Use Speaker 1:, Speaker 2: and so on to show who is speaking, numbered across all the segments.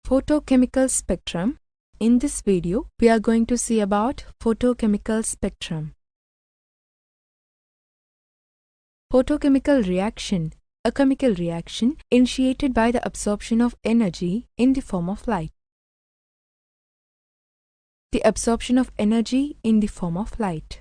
Speaker 1: Photochemical spectrum. In this video, we are going to see about photochemical spectrum. Photochemical reaction, a chemical reaction initiated by the absorption of energy in the form of light. The absorption of energy in the form of light.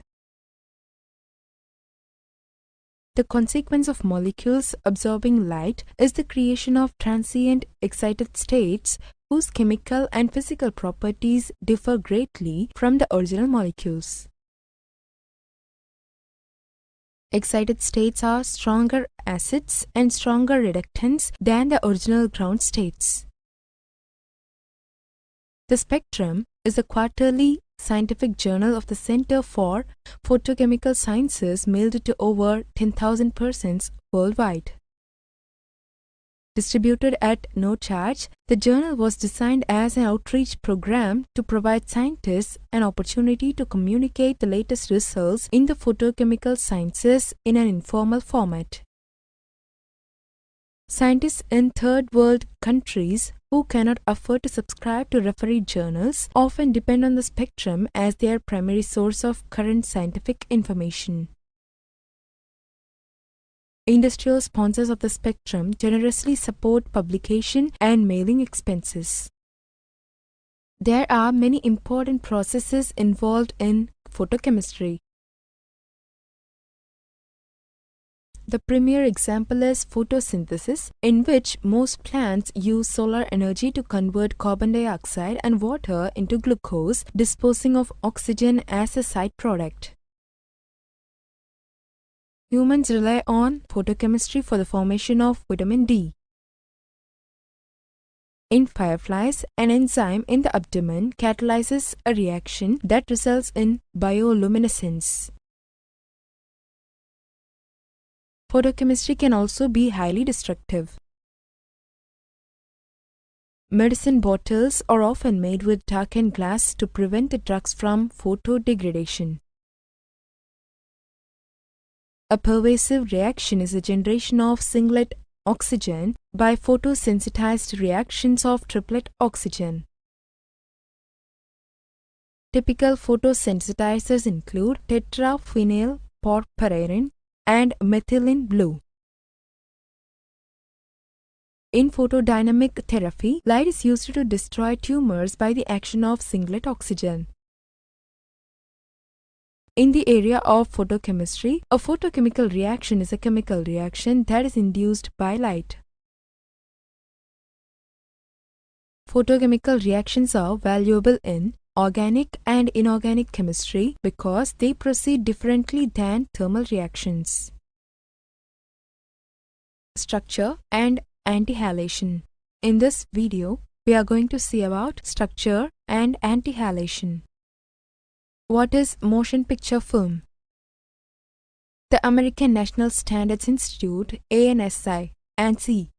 Speaker 1: The consequence of molecules absorbing light is the creation of transient excited states whose chemical and physical properties differ greatly from the original molecules. Excited states are stronger acids and stronger reductants than the original ground states. The Spectrum is a quarterly scientific journal of the Center for Photochemical Sciences mailed to over 10,000 persons worldwide. Distributed at no charge, the journal was designed as an outreach program to provide scientists an opportunity to communicate the latest results in the photochemical sciences in an informal format. Scientists in third world countries who cannot afford to subscribe to refereed journals often depend on the Spectrum as their primary source of current scientific information. Industrial sponsors of the Spectrum generously support publication and mailing expenses. There are many important processes involved in photochemistry. The premier example is photosynthesis, in which most plants use solar energy to convert carbon dioxide and water into glucose, disposing of oxygen as a side product. Humans rely on photochemistry for the formation of vitamin D. In fireflies, an enzyme in the abdomen catalyzes a reaction that results in bioluminescence. Photochemistry can also be highly destructive. Medicine bottles are often made with darkened glass to prevent the drugs from photodegradation. A pervasive reaction is the generation of singlet oxygen by photosensitized reactions of triplet oxygen. Typical photosensitizers include tetraphenyl porphyrin and methylene blue. In photodynamic therapy, light is used to destroy tumors by the action of singlet oxygen. In the area of photochemistry, a photochemical reaction is a chemical reaction that is induced by light. Photochemical reactions are valuable in organic and inorganic chemistry because they proceed differently than thermal reactions. Structure and antihalation. In this video, we are going to see about structure and antihalation. What is motion picture film? The American National Standards Institute, ANSI,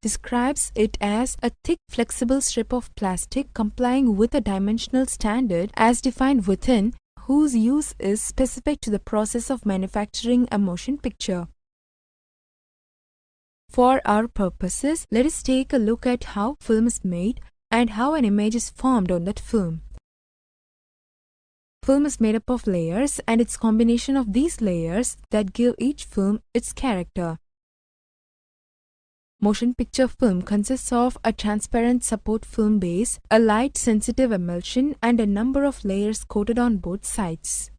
Speaker 1: describes it as a thick flexible strip of plastic complying with a dimensional standard as defined within, whose use is specific to the process of manufacturing a motion picture. For our purposes, let us take a look at how film is made and how an image is formed on that film. Film is made up of layers, and it's combination of these layers that give each film its character. Motion picture film consists of a transparent support film base, a light-sensitive emulsion, and a number of layers coated on both sides.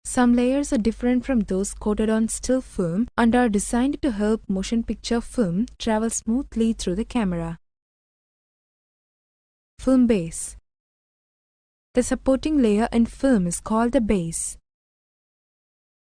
Speaker 1: Some layers are different from those coated on still film and are designed to help motion picture film travel smoothly through the camera. Film base. The supporting layer in film is called the base.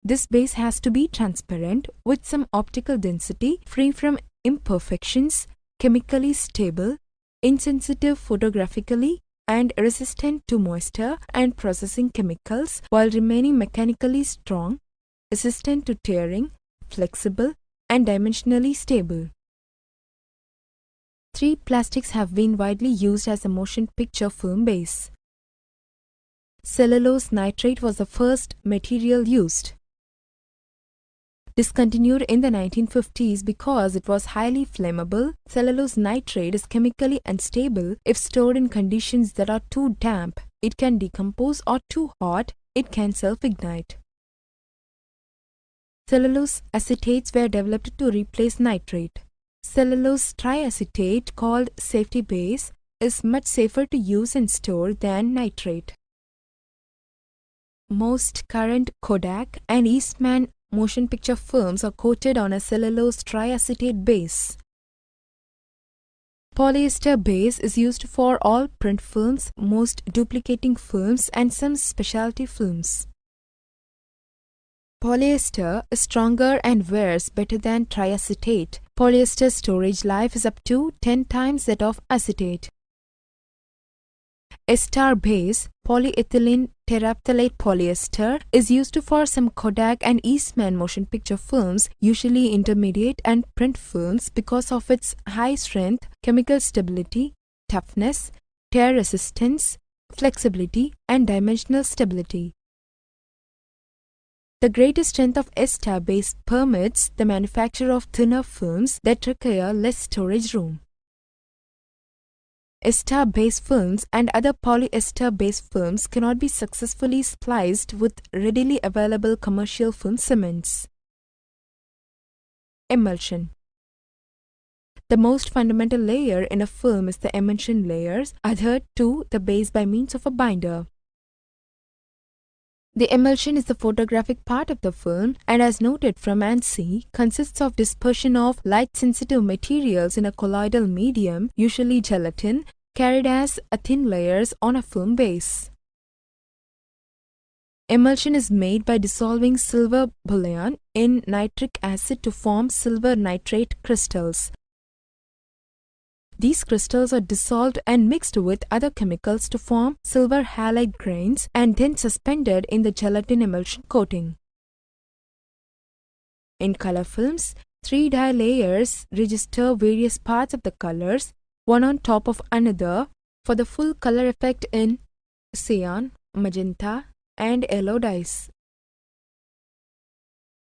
Speaker 1: This base has to be transparent with some optical density, free from imperfections, chemically stable, insensitive photographically, and resistant to moisture and processing chemicals while remaining mechanically strong, resistant to tearing, flexible, and dimensionally stable. Three plastics have been widely used as a motion picture film base. Cellulose nitrate was the first material used. Discontinued in the 1950s because it was highly flammable, cellulose nitrate is chemically unstable. If stored in conditions that are too damp, it can decompose, or too hot, it can self-ignite. Cellulose acetates were developed to replace nitrate. Cellulose triacetate, called safety base, is much safer to use and store than nitrate. Most current Kodak and Eastman motion picture films are coated on a cellulose triacetate base. Polyester base is used for all print films, most duplicating films, and some specialty films. Polyester is stronger and wears better than triacetate. Polyester storage life is up to 10 times that of acetate. Ester base, polyethylene terephthalate polyester, is used for some Kodak and Eastman motion picture films, usually intermediate and print films, because of its high strength, chemical stability, toughness, tear resistance, flexibility, and dimensional stability. The greater strength of ester base permits the manufacture of thinner films that require less storage room. Ester-based films and other polyester-based films cannot be successfully spliced with readily available commercial film cements. Emulsion. The most fundamental layer in a film is the emulsion layers, adhered to the base by means of a binder. The emulsion is the photographic part of the film and, as noted from ANSI, consists of dispersion of light-sensitive materials in a colloidal medium, usually gelatin, carried as a thin layers on a film base. Emulsion is made by dissolving silver bullion in nitric acid to form silver nitrate crystals. These crystals are dissolved and mixed with other chemicals to form silver halide grains and then suspended in the gelatin emulsion coating. In color films, 3 dye layers register various parts of the colors, one on top of another, for the full color effect in cyan, magenta, and yellow dyes.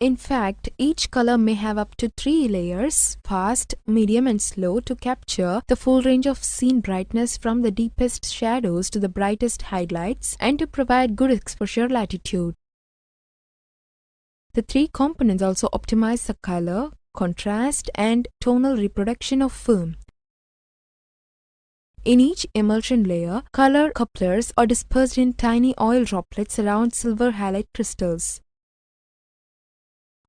Speaker 1: In fact, each color may have up to 3 layers, fast, medium, and slow, to capture the full range of scene brightness from the deepest shadows to the brightest highlights and to provide good exposure latitude. The 3 components also optimize the color, contrast, and tonal reproduction of film. In each emulsion layer, color couplers are dispersed in tiny oil droplets around silver halide crystals.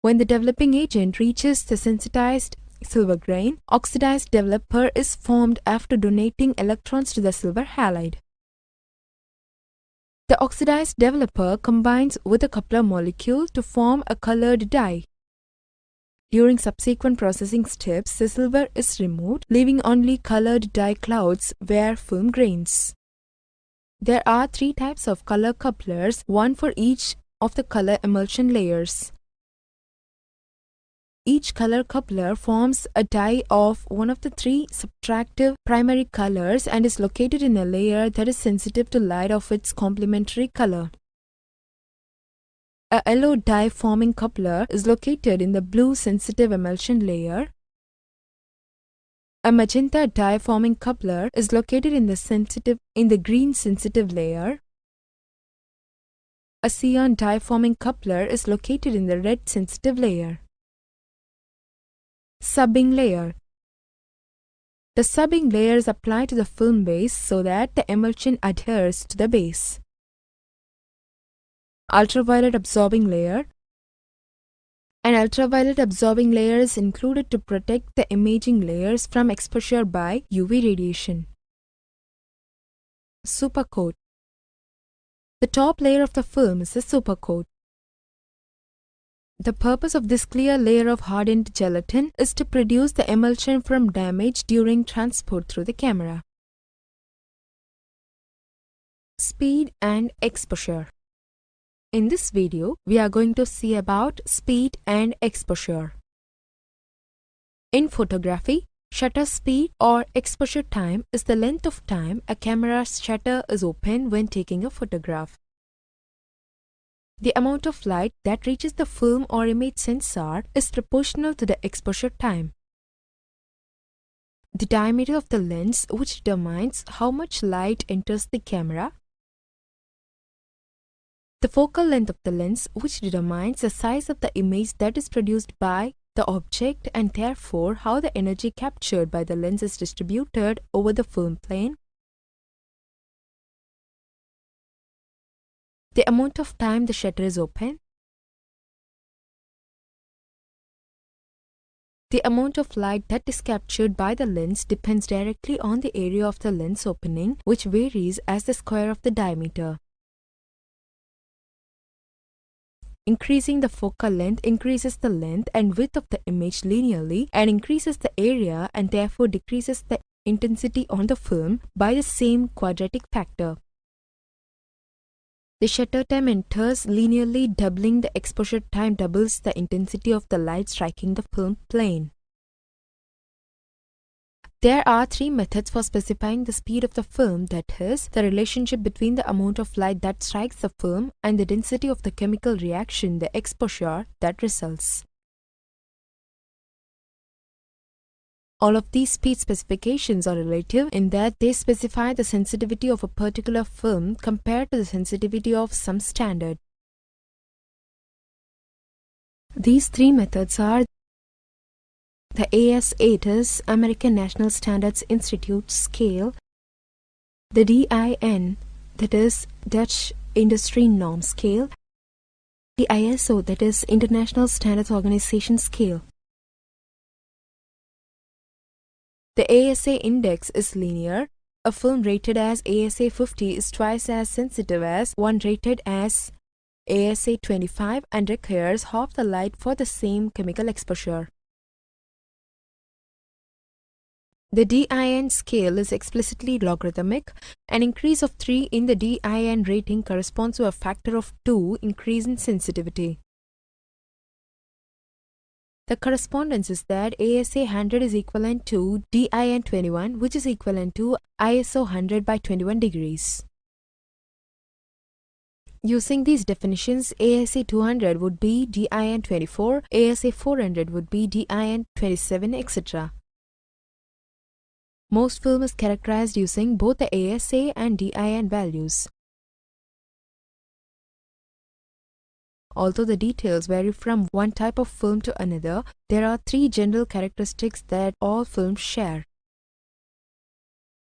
Speaker 1: When the developing agent reaches the sensitized silver grain, oxidized developer is formed after donating electrons to the silver halide. The oxidized developer combines with a coupler molecule to form a colored dye. During subsequent processing steps, the silver is removed, leaving only colored dye clouds where film grains. There are 3 types of color couplers, one for each of the color emulsion layers. Each color coupler forms a dye of one of the 3 subtractive primary colors and is located in a layer that is sensitive to light of its complementary color. A yellow dye forming coupler is located in the blue sensitive emulsion layer. A magenta dye forming coupler is located in the green sensitive layer. A cyan dye forming coupler is located in the red sensitive layer. Subbing layer. The subbing layer is applied to the film base so that the emulsion adheres to the base. Ultraviolet absorbing layer. An ultraviolet absorbing layer is included to protect the imaging layers from exposure by UV radiation. Supercoat. The top layer of the film is the supercoat. The purpose of this clear layer of hardened gelatin is to produce the emulsion from damage during transport through the camera. Speed and exposure. In this video, we are going to see about speed and exposure. In photography, shutter speed or exposure time is the length of time a camera's shutter is open when taking a photograph. The amount of light that reaches the film or image sensor is proportional to the exposure time. The diameter of the lens, which determines how much light enters the camera. The focal length of the lens, which determines the size of the image that is produced by the object and therefore how the energy captured by the lens is distributed over the film plane. The amount of time the shutter is open. The amount of light that is captured by the lens depends directly on the area of the lens opening, which varies as the square of the diameter. Increasing the focal length increases the length and width of the image linearly and increases the area and therefore decreases the intensity on the film by the same quadratic factor. The shutter time enters linearly, doubling the exposure time doubles the intensity of the light striking the film plane. There are three methods for specifying the speed of the film, that is, the relationship between the amount of light that strikes the film and the density of the chemical reaction, the exposure, that results. All of these speed specifications are relative in that they specify the sensitivity of a particular film compared to the sensitivity of some standard. These three methods are the AS8 American National Standards Institute scale, the DIN, that is Dutch Industry Norm scale, the ISO, that is International Standards Organization scale. The ASA index is linear. A film rated as ASA 50 is twice as sensitive as one rated as ASA 25 and requires half the light for the same chemical exposure. The DIN scale is explicitly logarithmic. An increase of 3 in the DIN rating corresponds to a factor of 2 increase in sensitivity. The correspondence is that ASA 100 is equivalent to DIN 21, which is equivalent to ISO 100 by 21 degrees. Using these definitions, ASA 200 would be DIN 24, ASA 400 would be DIN 27, etc. Most film is characterized using both the ASA and DIN values. Although the details vary from one type of film to another, there are three general characteristics that all films share.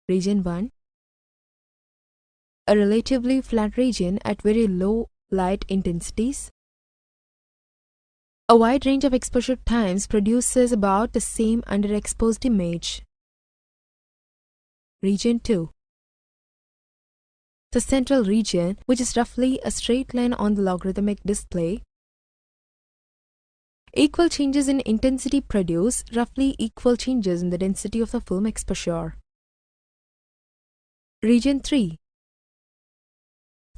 Speaker 1: Region 1. A relatively flat region at very low light intensities. A wide range of exposure times produces about the same underexposed image. Region 2. The central region, which is roughly a straight line on the logarithmic display. Equal changes in intensity produce roughly equal changes in the density of the film exposure. Region 3.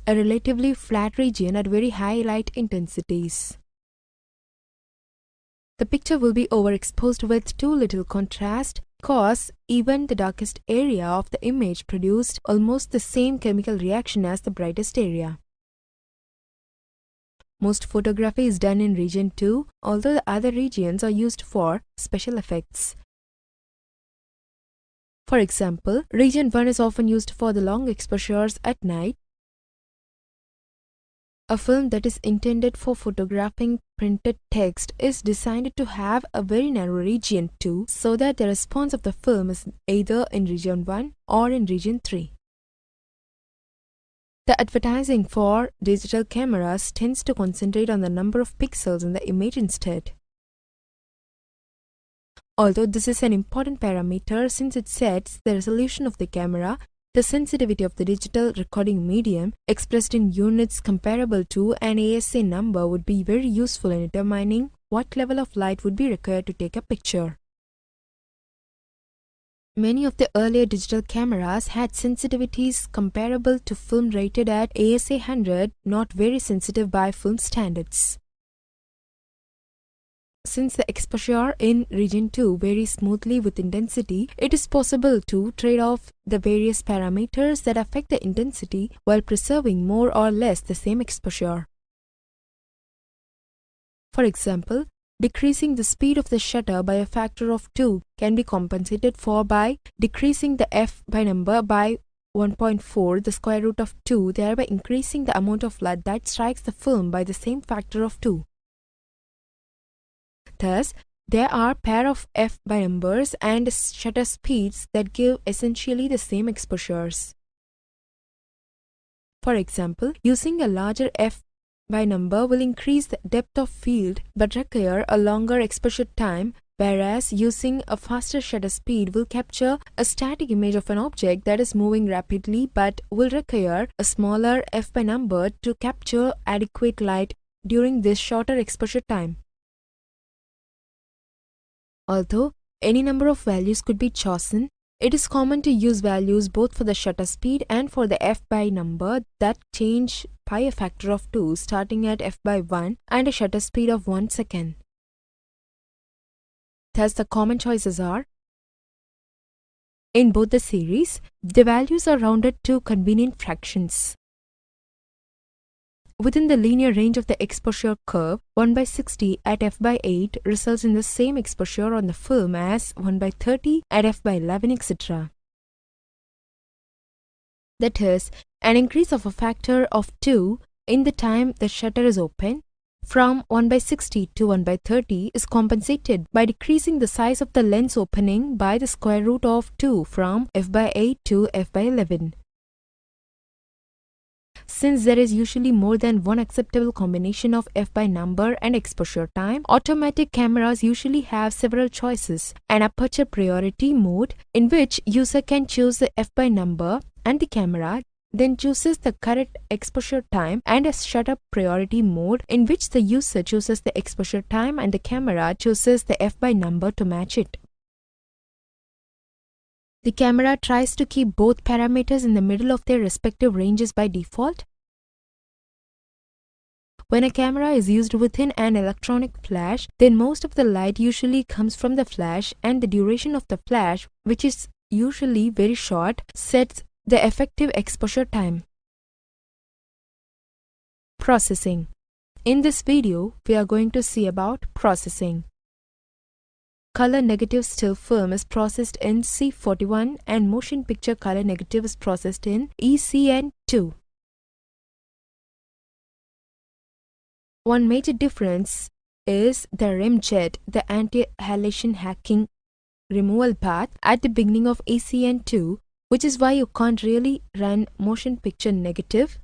Speaker 1: A relatively flat region at very high light intensities. The picture will be overexposed with too little contrast because even the darkest area of the image produced almost the same chemical reaction as the brightest area. Most photography is done in region 2, although the other regions are used for special effects. For example, region 1 is often used for the long exposures at night. A film that is intended for photographing printed text is designed to have a very narrow region 2 so that the response of the film is either in region 1 or in region 3. The advertising for digital cameras tends to concentrate on the number of pixels in the image instead. Although this is an important parameter since it sets the resolution of the camera, the sensitivity of the digital recording medium, expressed in units comparable to an ASA number, would be very useful in determining what level of light would be required to take a picture. Many of the earlier digital cameras had sensitivities comparable to film rated at ASA 100, not very sensitive by film standards. Since the exposure in region 2 varies smoothly with intensity, it is possible to trade off the various parameters that affect the intensity while preserving more or less the same exposure. For example, decreasing the speed of the shutter by a factor of 2 can be compensated for by decreasing the f by number by 1.4, the square root of 2, thereby increasing the amount of light that strikes the film by the same factor of 2. Thus, there are pair of f by numbers and shutter speeds that give essentially the same exposures. For example, using a larger f by number will increase the depth of field but require a longer exposure time, whereas using a faster shutter speed will capture a static image of an object that is moving rapidly but will require a smaller f by number to capture adequate light during this shorter exposure time. Although any number of values could be chosen, it is common to use values both for the shutter speed and for the f by number that change by a factor of 2, starting at f by 1 and a shutter speed of 1 second. Thus, the common choices are: in both the series, the values are rounded to convenient fractions. Within the linear range of the exposure curve, 1 by 60 at f by 8 results in the same exposure on the film as 1 by 30 at f by 11, etc. That is, an increase of a factor of 2 in the time the shutter is open from 1 by 60 to 1 by 30 is compensated by decreasing the size of the lens opening by the square root of 2 from f by 8 to f by 11. Since there is usually more than one acceptable combination of f by number and exposure time, automatic cameras usually have several choices: an aperture priority mode in which user can choose the f by number and the camera then chooses the correct exposure time, and a shutter priority mode in which the user chooses the exposure time and the camera chooses the f by number to match it. The camera tries to keep both parameters in the middle of their respective ranges by default. When a camera is used within an electronic flash, then most of the light usually comes from the flash, and the duration of the flash, which is usually very short, sets the effective exposure time. Processing. In this video, we are going to see about processing. Color negative still film is processed in C41 and motion picture color negative is processed in ECN2. One major difference is the rim jet, the anti-halation hacking removal path at the beginning of ECN2, which is why you can't really run motion picture negative,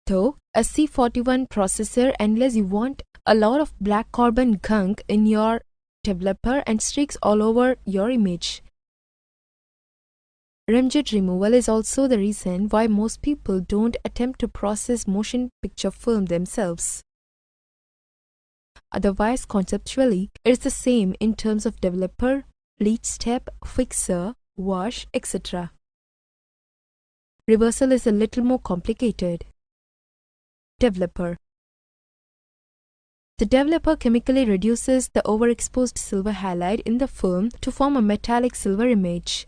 Speaker 1: though a C41 processor, unless you want a lot of black carbon gunk in your developer and streaks all over your image. Rimjet removal is also the reason why most people don't attempt to process motion picture film themselves. Otherwise, conceptually, it is the same in terms of developer, bleach step, fixer, wash, etc. Reversal is a little more complicated. Developer. The developer chemically reduces the overexposed silver halide in the film to form a metallic silver image.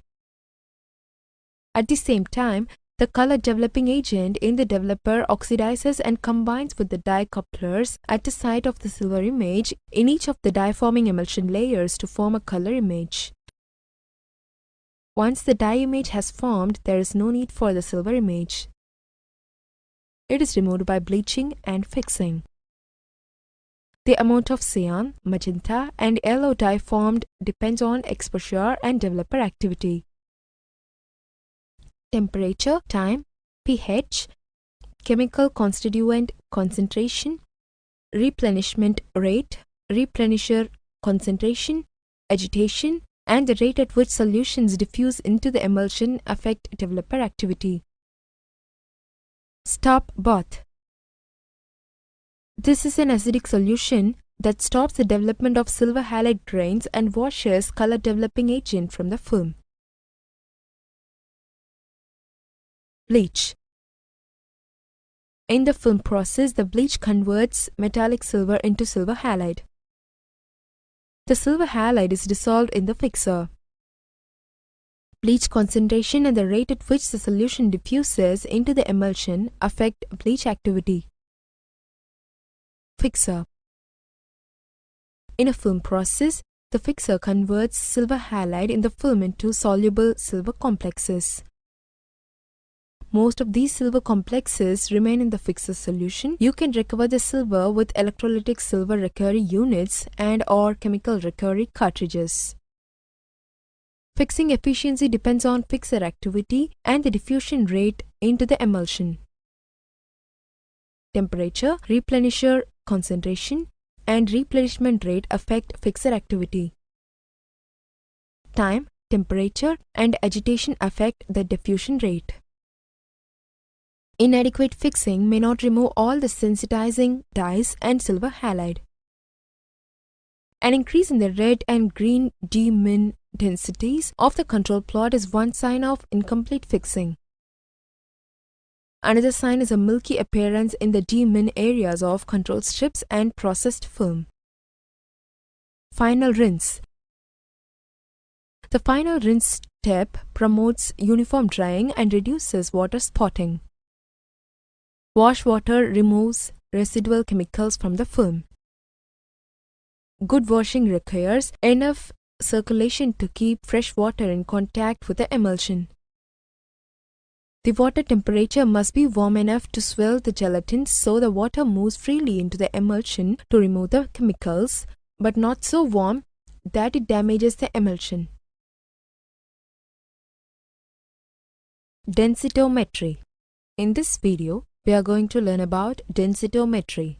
Speaker 1: At the same time, the color developing agent in the developer oxidizes and combines with the dye couplers at the site of the silver image in each of the dye-forming emulsion layers to form a color image. Once the dye image has formed, there is no need for the silver image. It is removed by bleaching and fixing. The amount of cyan, magenta, and yellow dye formed depends on exposure and developer activity. Temperature, time, pH, chemical constituent concentration, replenishment rate, replenisher concentration, agitation, and the rate at which solutions diffuse into the emulsion affect developer activity. Stop bath. This is an acidic solution that stops the development of silver halide grains and washes color developing agent from the film. Bleach. In the film process, the bleach converts metallic silver into silver halide. The silver halide is dissolved in the fixer. Bleach concentration and the rate at which the solution diffuses into the emulsion affect bleach activity. Fixer. In a film process, the fixer converts silver halide in the film into soluble silver complexes. Most of these silver complexes remain in the fixer solution. You can recover the silver with electrolytic silver recovery units and/or chemical recovery cartridges. Fixing efficiency depends on fixer activity and the diffusion rate into the emulsion. Temperature, replenisher concentration, and replenishment rate affect fixer activity. Time, temperature, and agitation affect the diffusion rate. Inadequate fixing may not remove all the sensitizing dyes and silver halide. An increase in the red and green D-min densities of the control plot is one sign of incomplete fixing. Another sign is a milky appearance in the D-min areas of control strips and processed film. Final rinse. The final rinse step promotes uniform drying and reduces water spotting. Wash water removes residual chemicals from the film. Good washing requires enough circulation to keep fresh water in contact with the emulsion. The water temperature must be warm enough to swell the gelatin so the water moves freely into the emulsion to remove the chemicals, but not so warm that it damages the emulsion. Densitometry. In this video, we are going to learn about densitometry.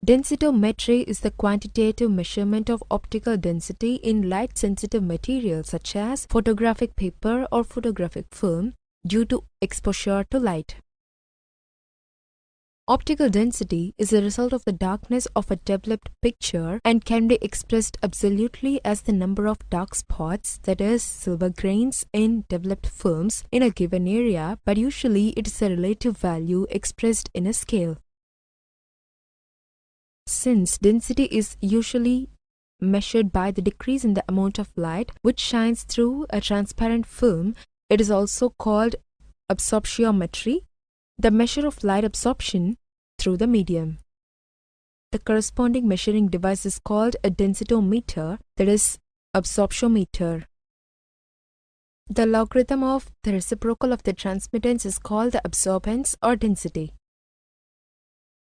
Speaker 1: Densitometry is the quantitative measurement of optical density in light-sensitive materials such as photographic paper or photographic film due to exposure to light. Optical density is a result of the darkness of a developed picture and can be expressed absolutely as the number of dark spots, that is, silver grains, in developed films in a given area, but usually it is a relative value expressed in a scale. Since density is usually measured by the decrease in the amount of light which shines through a transparent film, it is also called absorptiometry, the measure of light absorption through the medium. The corresponding measuring device is called a densitometer, that is, absorptiometer. The logarithm of the reciprocal of the transmittance is called the absorbance or density.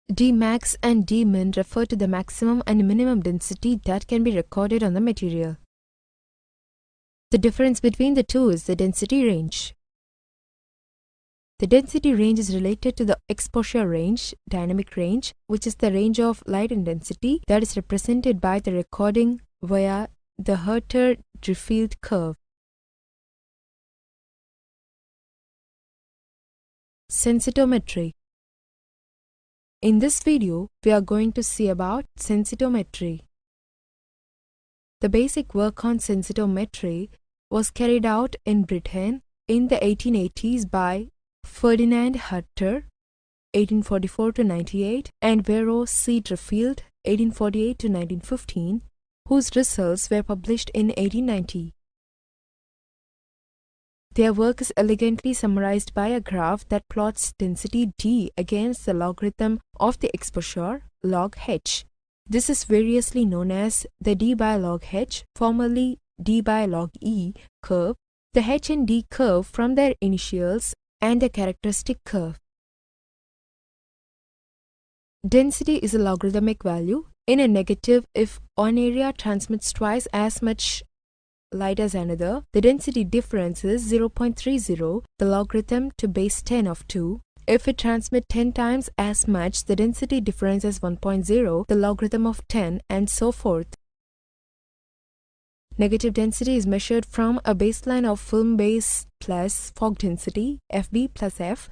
Speaker 1: Dmax and Dmin refer to the maximum and minimum density that can be recorded on the material. The difference between the two is the density range. The density range is related to the exposure range, dynamic range, which is the range of light intensity that is represented by the recording via the Herter-Driefield curve. Sensitometry. In this video, we are going to see about sensitometry. The basic work on sensitometry was carried out in Britain in the 1880s by Ferdinand Herter, 1844–98, and Vero C. Driefield, 1848–1915, whose results were published in 1890. Their work is elegantly summarized by a graph that plots density d against the logarithm of the exposure, log h. This is variously known as the d by log h, formerly d by log e, curve, the h and d curve from their initials, and the characteristic curve. Density is a logarithmic value in a negative if one area transmits twice as much light as another. The density difference is 0.30, the logarithm to base 10 of 2. If it transmits 10 times as much, the density difference is 1.0, the logarithm of 10, and so forth. Negative density is measured from a baseline of film base plus fog density, FB plus F.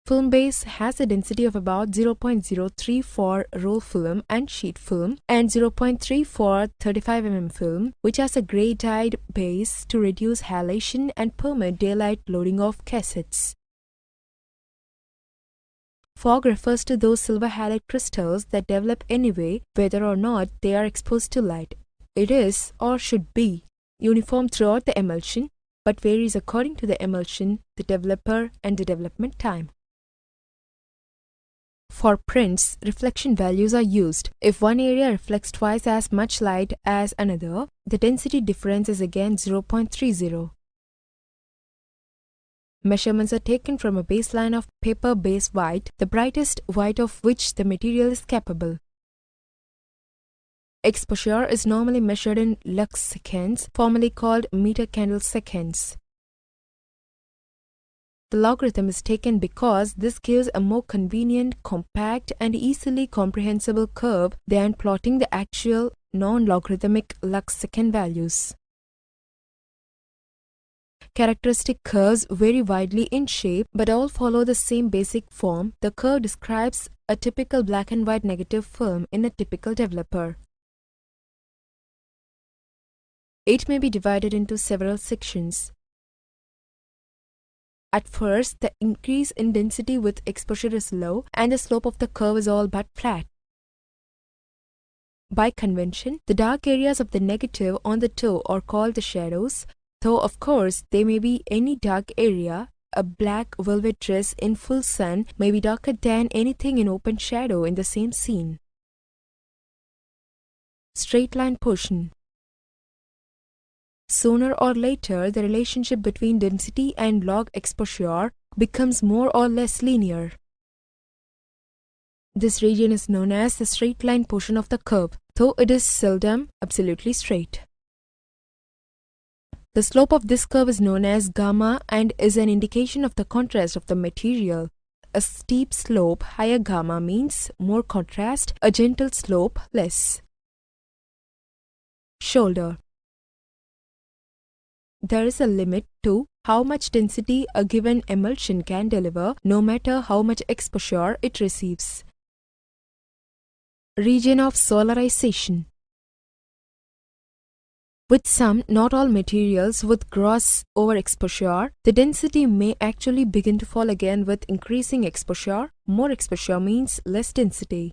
Speaker 1: Film base has a density of about 0.03 for roll film and sheet film, and 0.3 for 35 mm film, which has a grey dyed base to reduce halation and permit daylight loading of cassettes. Fog refers to those silver halide crystals that develop anyway, whether or not they are exposed to light. It is, or should be, uniform throughout the emulsion, but varies according to the emulsion, the developer, and the development time. For prints, reflection values are used. If one area reflects twice as much light as another, the density difference is again 0.30. Measurements are taken from a baseline of paper base white, the brightest white of which the material is capable. Exposure is normally measured in lux seconds, formerly called meter candle seconds. The logarithm is taken because this gives a more convenient, compact, and easily comprehensible curve than plotting the actual non-logarithmic lux second values. Characteristic curves vary widely in shape, but all follow the same basic form. The curve describes a typical black and white negative film in a typical developer. It may be divided into several sections. At first, the increase in density with exposure is low, and the slope of the curve is all but flat. By convention, the dark areas of the negative on the toe are called the shadows, though of course they may be any dark area. A black velvet dress in full sun may be darker than anything in open shadow in the same scene. Straight line portion. Sooner or later, the relationship between density and log exposure becomes more or less linear. This region is known as the straight line portion of the curve, though it is seldom absolutely straight. The slope of this curve is known as gamma and is an indication of the contrast of the material. A steep slope, higher gamma, means more contrast, a gentle slope, less. Shoulder. There is a limit to how much density a given emulsion can deliver, no matter how much exposure it receives. Region of solarization. With some, not all materials with gross overexposure, the density may actually begin to fall again with increasing exposure. More exposure means less density.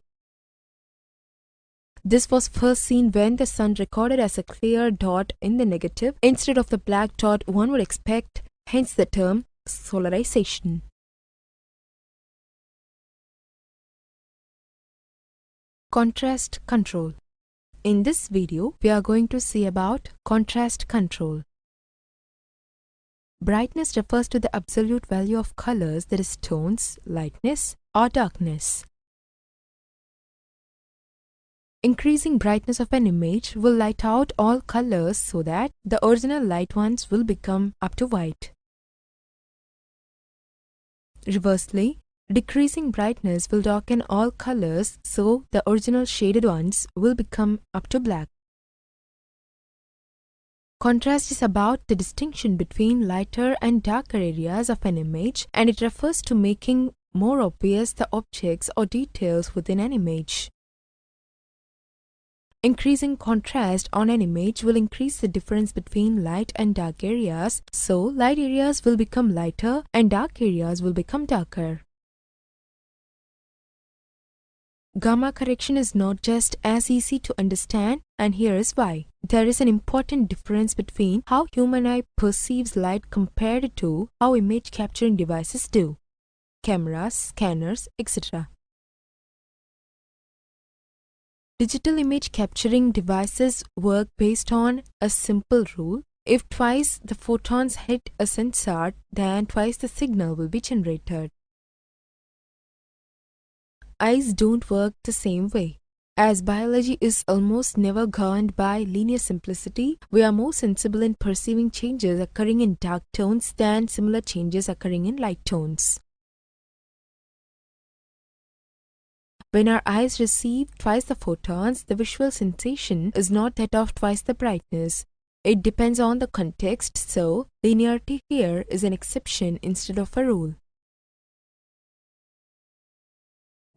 Speaker 1: This was first seen when the sun recorded as a clear dot in the negative instead of the black dot one would expect, hence the term solarization. Contrast control. In this video, we are going to see about contrast control. Brightness refers to the absolute value of colors, that is tones, lightness or darkness. Increasing brightness of an image will light out all colors so that the original light ones will become up to white. Reversely, decreasing brightness will darken all colors so the original shaded ones will become up to black. Contrast is about the distinction between lighter and darker areas of an image, and it refers to making more obvious the objects or details within an image. Increasing contrast on an image will increase the difference between light and dark areas, so light areas will become lighter and dark areas will become darker. Gamma correction is not just as easy to understand, and here is why. There is an important difference between how human eye perceives light compared to how image capturing devices do. Cameras, scanners, etc. Digital image capturing devices work based on a simple rule. If twice the photons hit a sensor, then twice the signal will be generated. Eyes don't work the same way. As biology is almost never governed by linear simplicity, we are more sensible in perceiving changes occurring in dark tones than similar changes occurring in light tones. When our eyes receive twice the photons, the visual sensation is not that of twice the brightness. It depends on the context, so linearity here is an exception instead of a rule.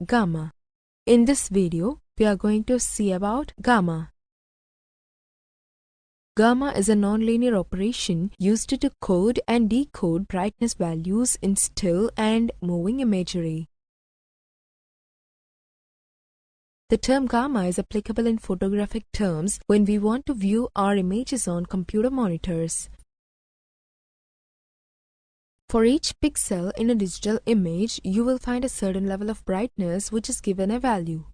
Speaker 1: Gamma. In this video, we are going to see about gamma. Gamma is a nonlinear operation used to code and decode brightness values in still and moving imagery. The term gamma is applicable in photographic terms when we want to view our images on computer monitors. For each pixel in a digital image, you will find a certain level of brightness which is given a value.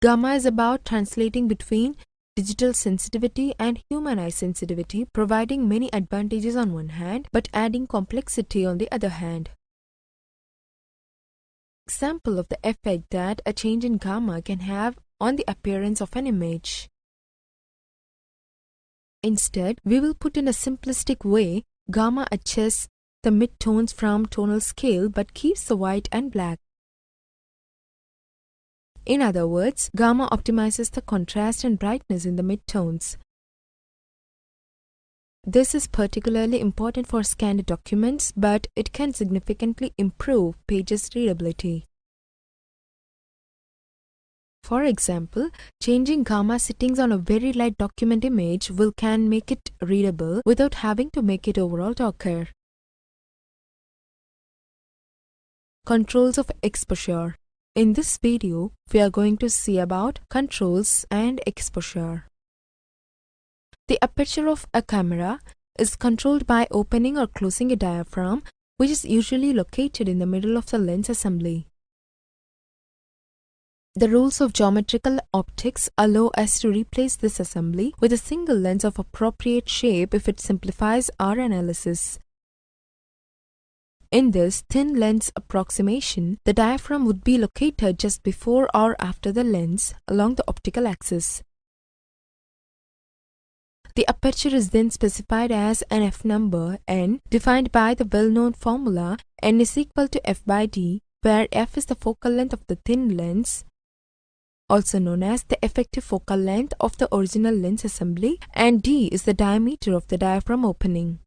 Speaker 1: Gamma is about translating between digital sensitivity and human eye sensitivity, providing many advantages on one hand, but adding complexity on the other hand. Example of the effect that a change in gamma can have on the appearance of an image. Instead, we will put in a simplistic way, gamma adjusts the midtones from tonal scale but keeps the white and black. In other words, gamma optimizes the contrast and brightness in the midtones. This is particularly important for scanned documents, but it can significantly improve pages' readability. For example, changing gamma settings on a very light document image can make it readable without having to make it overall darker. Controls of exposure. In this video, we are going to see about controls and exposure. The aperture of a camera is controlled by opening or closing a diaphragm, which is usually located in the middle of the lens assembly. The rules of geometrical optics allow us to replace this assembly with a single lens of appropriate shape if it simplifies our analysis. In this thin lens approximation, the diaphragm would be located just before or after the lens along the optical axis. The aperture is then specified as an f number n, defined by the well-known formula n is equal to f by d, where f is the focal length of the thin lens, also known as the effective focal length of the original lens assembly, and d is the diameter of the diaphragm opening.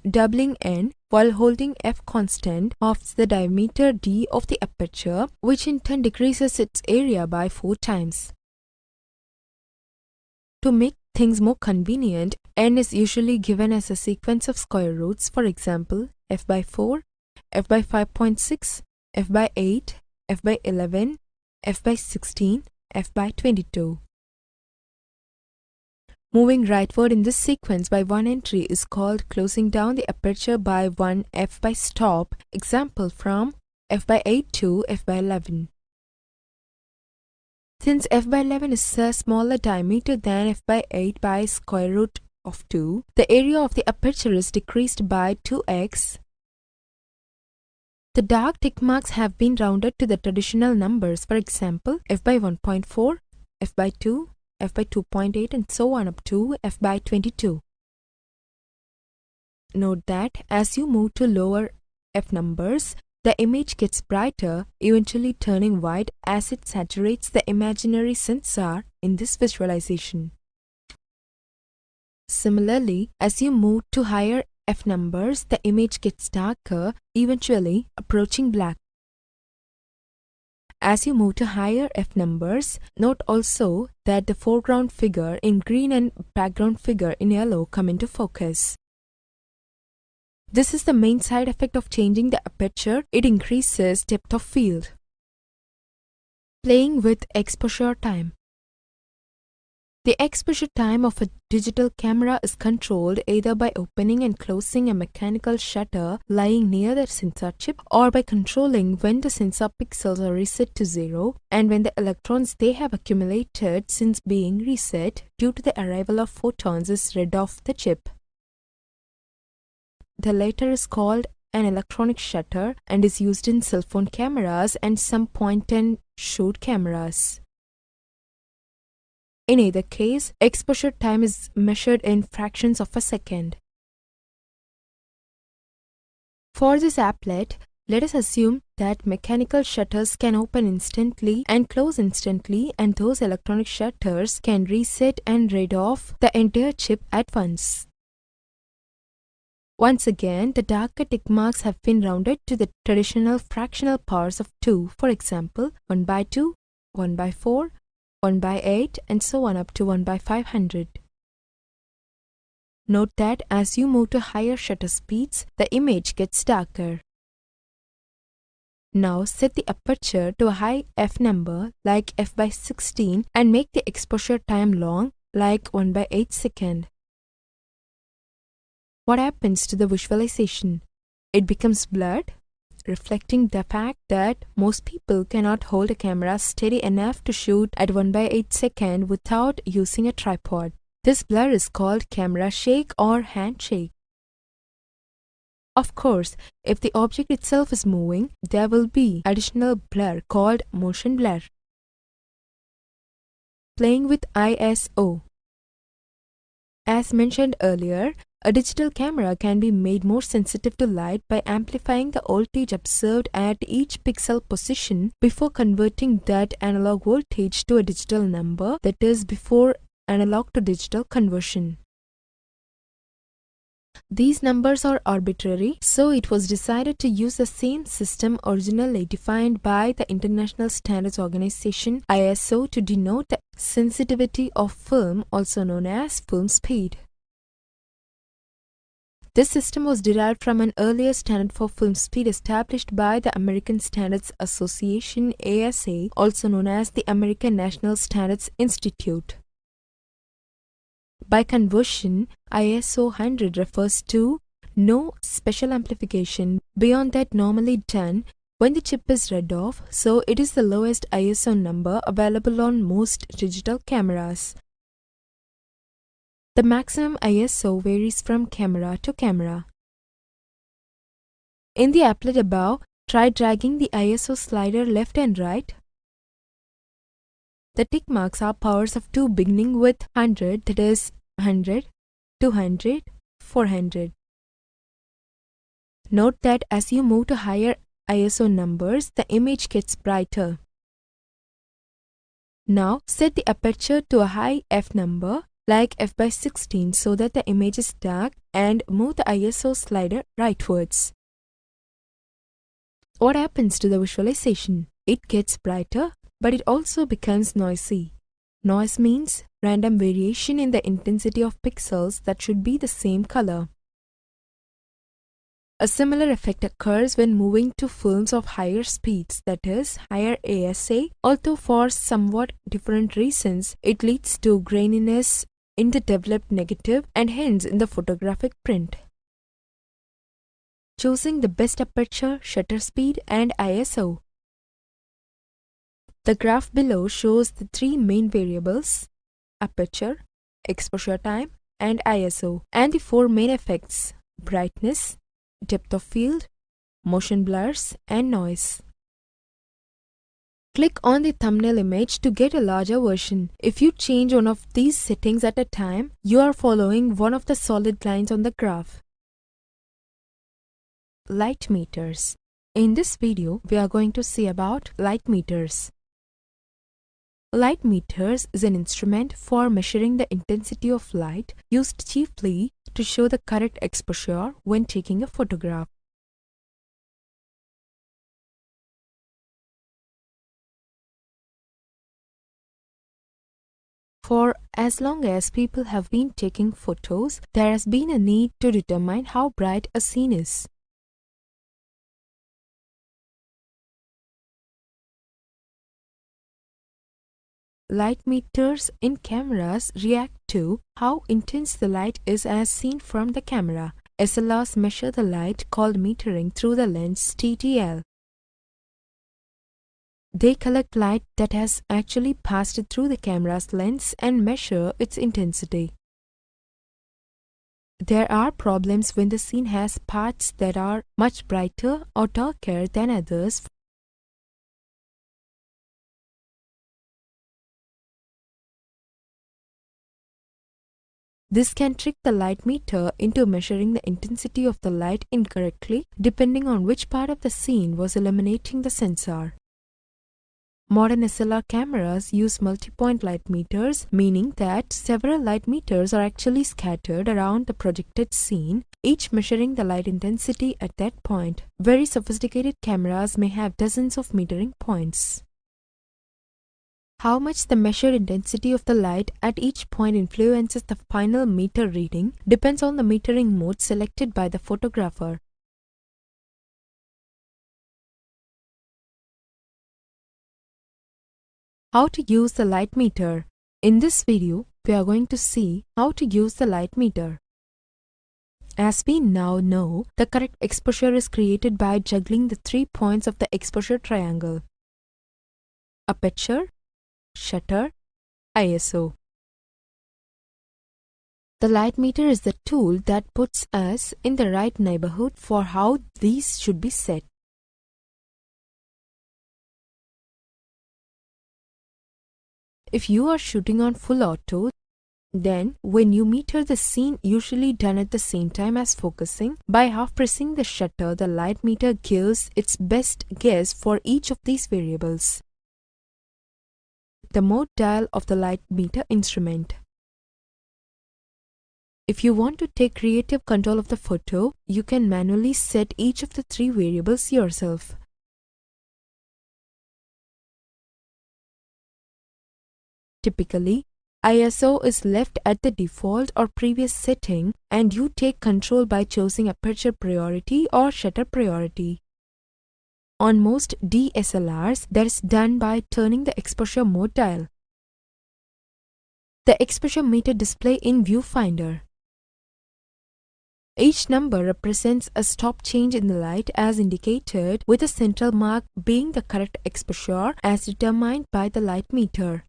Speaker 1: Doubling n while holding f constant halves the diameter d of the aperture, which in turn decreases its area by 4 times. To make things more convenient, n is usually given as a sequence of square roots, for example, f by 4, f by 5.6, f by 8, f by 11, f by 16, f by 22. Moving rightward in this sequence by one entry is called closing down the aperture by one f by stop, example from f by 8 to f by 11. Since f by 11 is a smaller diameter than f by 8 by square root of 2, the area of the aperture is decreased by 2x. The dark tick marks have been rounded to the traditional numbers, for example, f by 1.4, f by 2, f by 2.8 and so on up to f by 22. Note that as you move to lower f numbers, the image gets brighter, eventually turning white as it saturates the imaginary sensor in this visualization. Similarly, as you move to higher f numbers, the image gets darker, eventually approaching black. As you move to higher f numbers, note also that the foreground figure in green and background figure in yellow come into focus. This is the main side effect of changing the aperture. It increases depth of field. Playing with exposure time. The exposure time of a digital camera is controlled either by opening and closing a mechanical shutter lying near the sensor chip, or by controlling when the sensor pixels are reset to 0 and when the electrons they have accumulated since being reset due to the arrival of photons is read off the chip. The latter is called an electronic shutter and is used in cell phone cameras and some point-and-shoot cameras. In either case, exposure time is measured in fractions of a second. For this applet, let us assume that mechanical shutters can open instantly and close instantly, and those electronic shutters can reset and read off the entire chip at once. Once again, the darker tick marks have been rounded to the traditional fractional powers of 2, for example, 1 by 2, 1 by 4, 1 by 8 and so on up to 1 by 500. Note that as you move to higher shutter speeds, the image gets darker. Now set the aperture to a high f number like f by 16 and make the exposure time long like 1 by 8 second. What happens to the visualization? It becomes blurred, reflecting the fact that most people cannot hold a camera steady enough to shoot at 1/8 second without using a tripod. This blur is called camera shake or handshake. Of course, if the object itself is moving, there will be additional blur called motion blur. Playing with ISO. As mentioned earlier, a digital camera can be made more sensitive to light by amplifying the voltage observed at each pixel position before converting that analog voltage to a digital number, that is, before analog to digital conversion. These numbers are arbitrary, so it was decided to use the same system originally defined by the International Standards Organization (ISO) to denote the sensitivity of film, also known as film speed. This system was derived from an earlier standard for film speed established by the American Standards Association (ASA), also known as the American National Standards Institute. By conversion, ISO 100 refers to no special amplification beyond that normally done when the chip is read off, so it is the lowest ISO number available on most digital cameras. The maximum ISO varies from camera to camera. In the applet above, try dragging the ISO slider left and right. The tick marks are powers of 2 beginning with 100, that is 100, 200, 400. Note that as you move to higher ISO numbers, the image gets brighter. Now set the aperture to a high f number, like f/16, so that the image is dark, and move the ISO slider rightwards. What happens to the visualization? It gets brighter, but it also becomes noisy. Noise means random variation in the intensity of pixels that should be the same color. A similar effect occurs when moving to films of higher speeds, that is, higher ASA, although for somewhat different reasons. It leads to graininess in the developed negative and hence in the photographic print. Choosing the best aperture, shutter speed, and ISO. The graph below shows the 3 main variables: aperture, exposure time, and ISO, and the 4 main effects: brightness, depth of field, motion blurs, and noise. Click on the thumbnail image to get a larger version. If you change one of these settings at a time, you are following one of the solid lines on the graph. Light meters. In this video, we are going to see about light meters. Light meters is an instrument for measuring the intensity of light, used chiefly to show the correct exposure when taking a photograph. For as long as people have been taking photos, there has been a need to determine how bright a scene is. Light meters in cameras react to how intense the light is as seen from the camera. SLRs measure the light, called metering, through the lens TTL. They collect light that has actually passed through the camera's lens and measure its intensity. There are problems when the scene has parts that are much brighter or darker than others. This can trick the light meter into measuring the intensity of the light incorrectly, depending on which part of the scene was illuminating the sensor. Modern SLR cameras use multi-point light meters, meaning that several light meters are actually scattered around the projected scene, each measuring the light intensity at that point. Very sophisticated cameras may have dozens of metering points. How much the measured intensity of the light at each point influences the final meter reading depends on the metering mode selected by the photographer. How to use the light meter. In this video, we are going to see how to use the light meter. As we now know, the correct exposure is created by juggling the 3 points of the exposure triangle: aperture, shutter, ISO. The light meter is the tool that puts us in the right neighborhood for how these should be set. If you are shooting on full auto, then when you meter the scene usually done at the same time as focusing, by half pressing the shutter, the light meter gives its best guess for each of these variables. The mode dial of the light meter instrument. If you want to take creative control of the photo, you can manually set each of the 3 variables yourself. Typically, ISO is left at the default or previous setting, and you take control by choosing aperture priority or shutter priority. On most DSLRs, that is done by turning the exposure mode dial. The exposure meter display in viewfinder. Each number represents a stop change in the light as indicated, with a central mark being the correct exposure as determined by the light meter.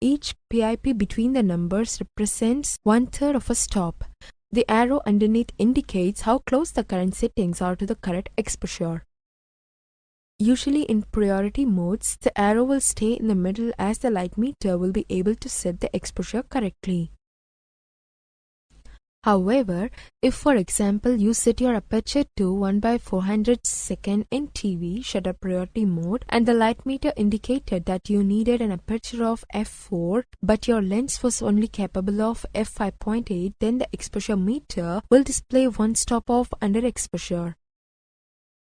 Speaker 1: Each PIP between the numbers represents 1/3 of a stop. The arrow underneath indicates how close the current settings are to the correct exposure. Usually in priority modes, the arrow will stay in the middle as the light meter will be able to set the exposure correctly. However, if for example you set your aperture to 1/400 second in TV shutter priority mode and the light meter indicated that you needed an aperture of f4 but your lens was only capable of f5.8, then the exposure meter will display one stop of underexposure.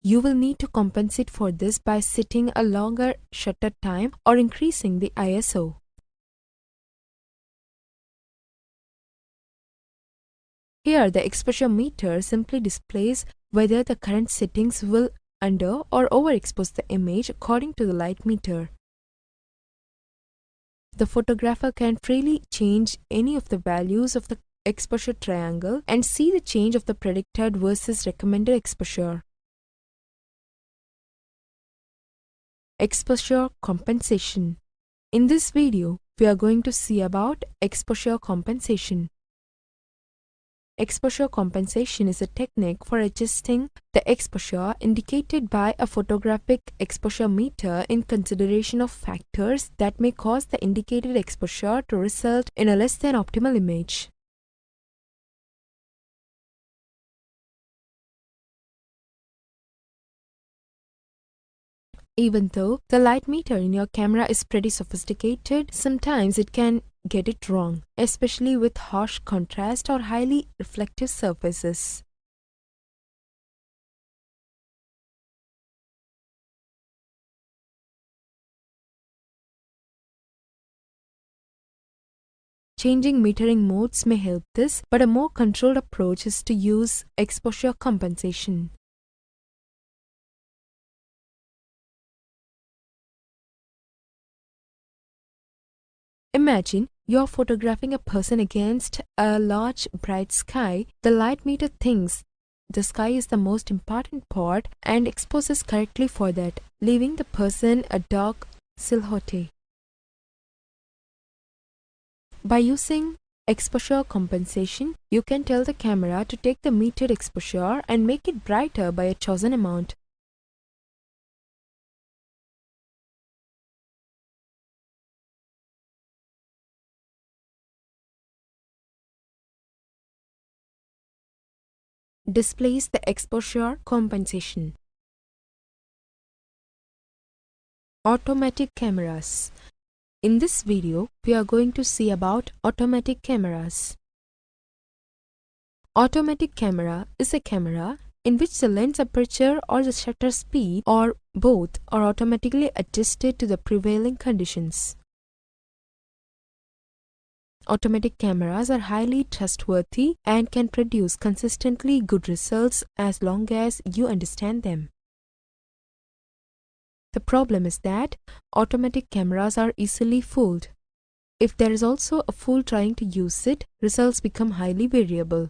Speaker 1: You will need to compensate for this by setting a longer shutter time or increasing the ISO. Here, the exposure meter simply displays whether the current settings will under or overexpose the image according to the light meter. The photographer can freely change any of the values of the exposure triangle and see the change of the predicted versus recommended exposure. Exposure compensation. In this video, we are going to see about exposure compensation. Exposure compensation is a technique for adjusting the exposure indicated by a photographic exposure meter in consideration of factors that may cause the indicated exposure to result in a less than optimal image. Even though the light meter in your camera is pretty sophisticated, sometimes it can get it wrong, especially with harsh contrast or highly reflective surfaces. Changing metering modes may help this, but a more controlled approach is to use exposure compensation. Imagine you're photographing a person against a large bright sky. The light meter thinks the sky is the most important part and exposes correctly for that, leaving the person a dark silhouette. By using exposure compensation, you can tell the camera to take the metered exposure and make it brighter by a chosen amount. Displays the exposure compensation. Automatic cameras. In this video, we are going to see about automatic cameras. Automatic camera is a camera in which the lens aperture or the shutter speed or both are automatically adjusted to the prevailing conditions. Automatic cameras are highly trustworthy and can produce consistently good results as long as you understand them. The problem is that automatic cameras are easily fooled. If there is also a fool trying to use it, results become highly variable.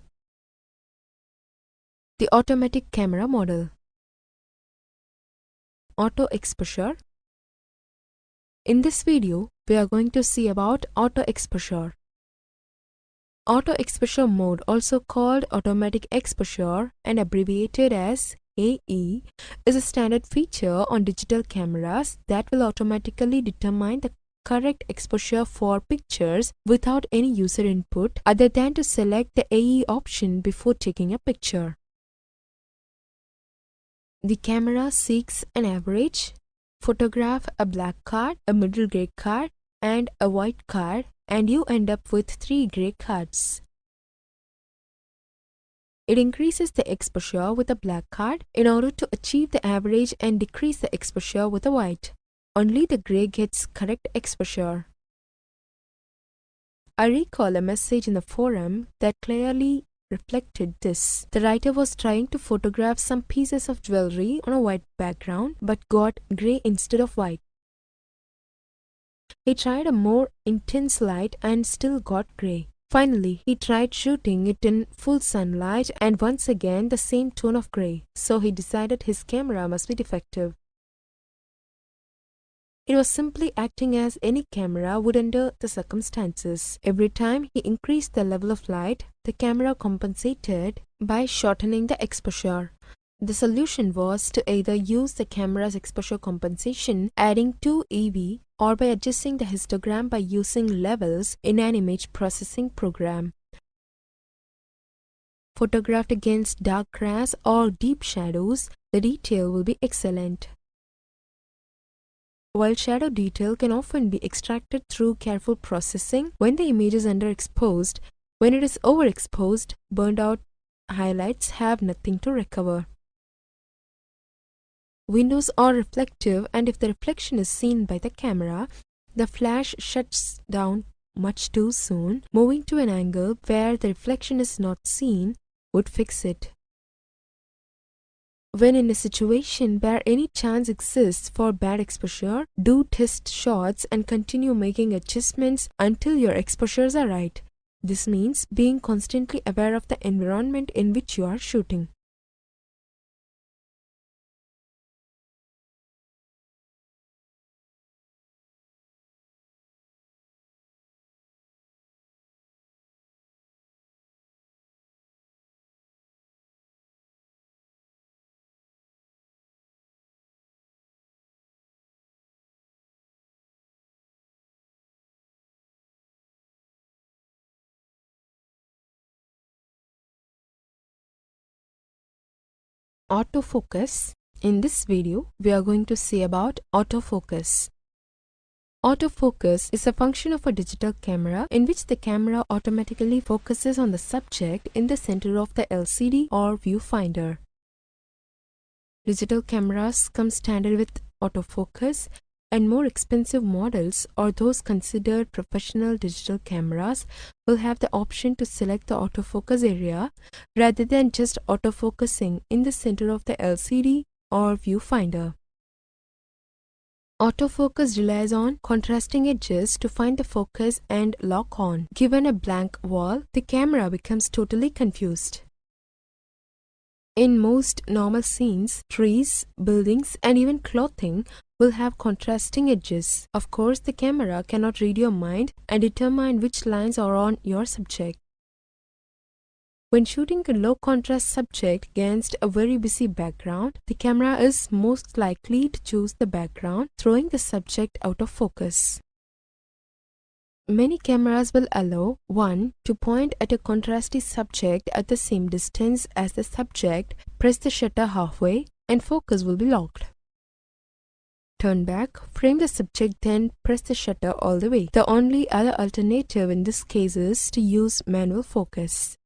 Speaker 1: The automatic camera model. Auto exposure. In this video, we are going to see about auto exposure. Auto exposure mode, also called automatic exposure and abbreviated as AE, is a standard feature on digital cameras that will automatically determine the correct exposure for pictures without any user input other than to select the AE option before taking a picture. The camera seeks an average. Photograph a black card, a middle gray card, and a white card, and you end up with 3 gray cards. It increases the exposure with a black card in order to achieve the average and decrease the exposure with a white. Only the gray gets correct exposure. I recall a message in the forum that clearly reflected this. The writer was trying to photograph some pieces of jewelry on a white background but got gray instead of white. He tried a more intense light and still got gray. Finally, he tried shooting it in full sunlight and once again the same tone of gray, so he decided his camera must be defective. It was simply acting as any camera would under the circumstances. Every time he increased the level of light, the camera compensated by shortening the exposure. The solution was to either use the camera's exposure compensation, adding 2 EV, or by adjusting the histogram by using levels in an image processing program. Photographed against dark grass or deep shadows, the detail will be excellent. While shadow detail can often be extracted through careful processing, when the image is underexposed, when it is overexposed, burned out highlights have nothing to recover. Windows are reflective, and if the reflection is seen by the camera, the flash shuts down much too soon. Moving to an angle where the reflection is not seen would fix it. When in a situation where any chance exists for bad exposure, do test shots and continue making adjustments until your exposures are right. This means being constantly aware of the environment in which you are shooting. Autofocus. In this video, we are going to see about autofocus. Autofocus is a function of a digital camera in which the camera automatically focuses on the subject in the center of the LCD or viewfinder. Digital cameras come standard with autofocus, and more expensive models or those considered professional digital cameras will have the option to select the autofocus area rather than just autofocusing in the center of the LCD or viewfinder. Autofocus relies on contrasting edges to find the focus and lock on. Given a blank wall, the camera becomes totally confused. In most normal scenes, trees, buildings, and even clothing will have contrasting edges. Of course, the camera cannot read your mind and determine which lines are on your subject. When shooting a low-contrast subject against a very busy background, the camera is most likely to choose the background, throwing the subject out of focus. Many cameras will allow one to point at a contrasty subject at the same distance as the subject, press the shutter halfway, and focus will be locked. Turn back, frame the subject, then press the shutter all the way. The only other alternative in this case is to use manual focus.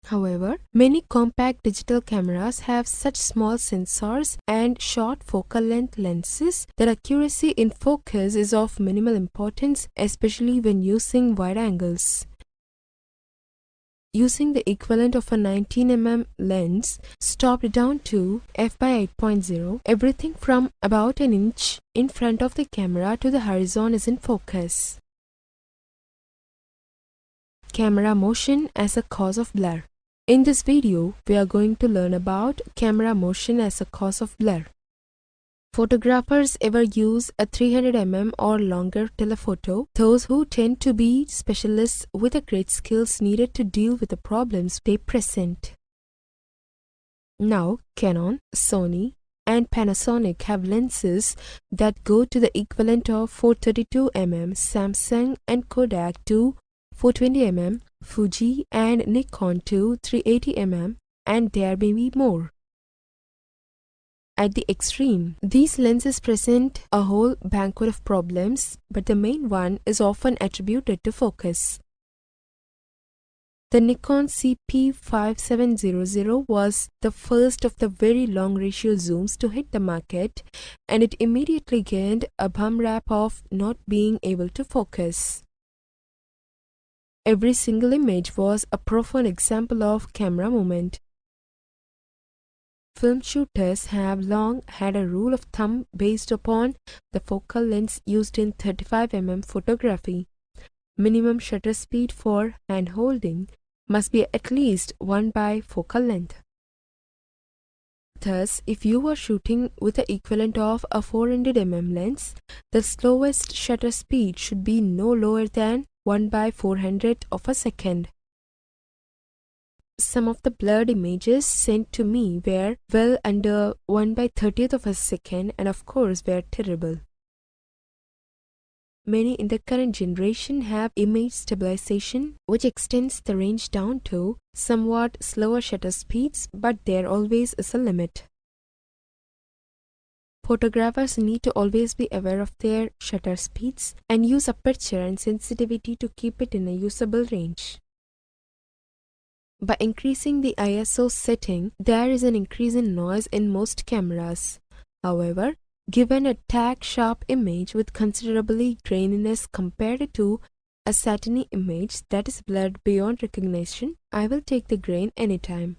Speaker 1: However, many compact digital cameras have such small sensors and short focal length lenses that accuracy in focus is of minimal importance, especially when using wide angles. Using the equivalent of a 19mm lens, stopped down to f/8.0, everything from about an inch in front of the camera to the horizon is in focus. Camera motion as a cause of blur. In this video, we are going to learn about camera motion as a cause of blur. Photographers ever use a 300 mm or longer telephoto? Those who tend to be specialists with the great skills needed to deal with the problems they present. Now, Canon, Sony, and Panasonic have lenses that go to the equivalent of 432 mm, Samsung and Kodak to 420 mm, Fuji and Nikon to 380 mm, and there may be more. At the extreme, these lenses present a whole banquet of problems, but the main one is often attributed to focus. The Nikon CP5700 was the first of the very long ratio zooms to hit the market, and it immediately gained a bum rap of not being able to focus. Every single image was a profound example of camera movement. Film shooters have long had a rule of thumb based upon the focal length used in 35 mm photography. Minimum shutter speed for hand-holding must be at least 1 by focal length. Thus, if you are shooting with the equivalent of a 400 mm lens, the slowest shutter speed should be no lower than 1 by 400 of a second. Some of the blurred images sent to me were well under 1 by 30th of a second and of course were terrible. Many in the current generation have image stabilization, which extends the range down to somewhat slower shutter speeds, but there always is a limit. Photographers need to always be aware of their shutter speeds and use aperture and sensitivity to keep it in a usable range. By increasing the ISO setting, there is an increase in noise in most cameras. However, given a tack-sharp image with considerably graininess compared to a satiny image that is blurred beyond recognition, I will take the grain anytime.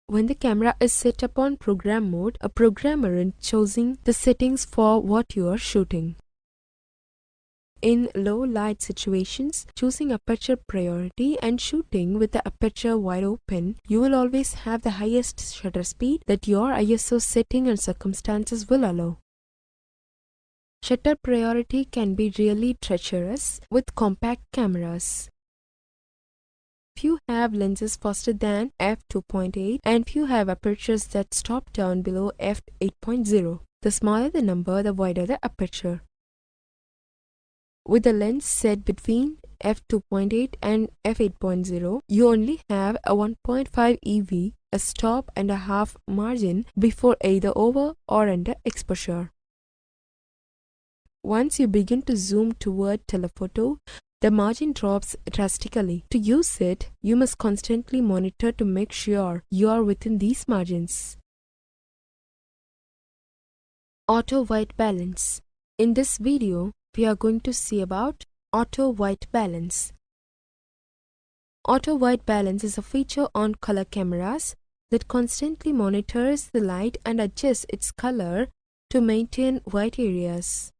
Speaker 1: When the camera is set up on program mode, a programmer is choosing the settings for what you are shooting. In low light situations, choosing aperture priority and shooting with the aperture wide open, you will always have the highest shutter speed that your ISO setting and circumstances will allow. Shutter priority can be really treacherous with compact cameras. Few have lenses faster than f2.8 and few have apertures that stop down below f8.0. The smaller the number, the wider the aperture. With the lens set between f2.8 and f8.0, you only have a 1.5 EV, a stop and a half margin before either over or under exposure. Once you begin to zoom toward telephoto, the margin drops drastically. To use it, you must constantly monitor to make sure you are within these margins. Auto white balance. In this video, we are going to see about auto white balance. Auto white balance is a feature on color cameras that constantly monitors the light and adjusts its color to maintain white areas.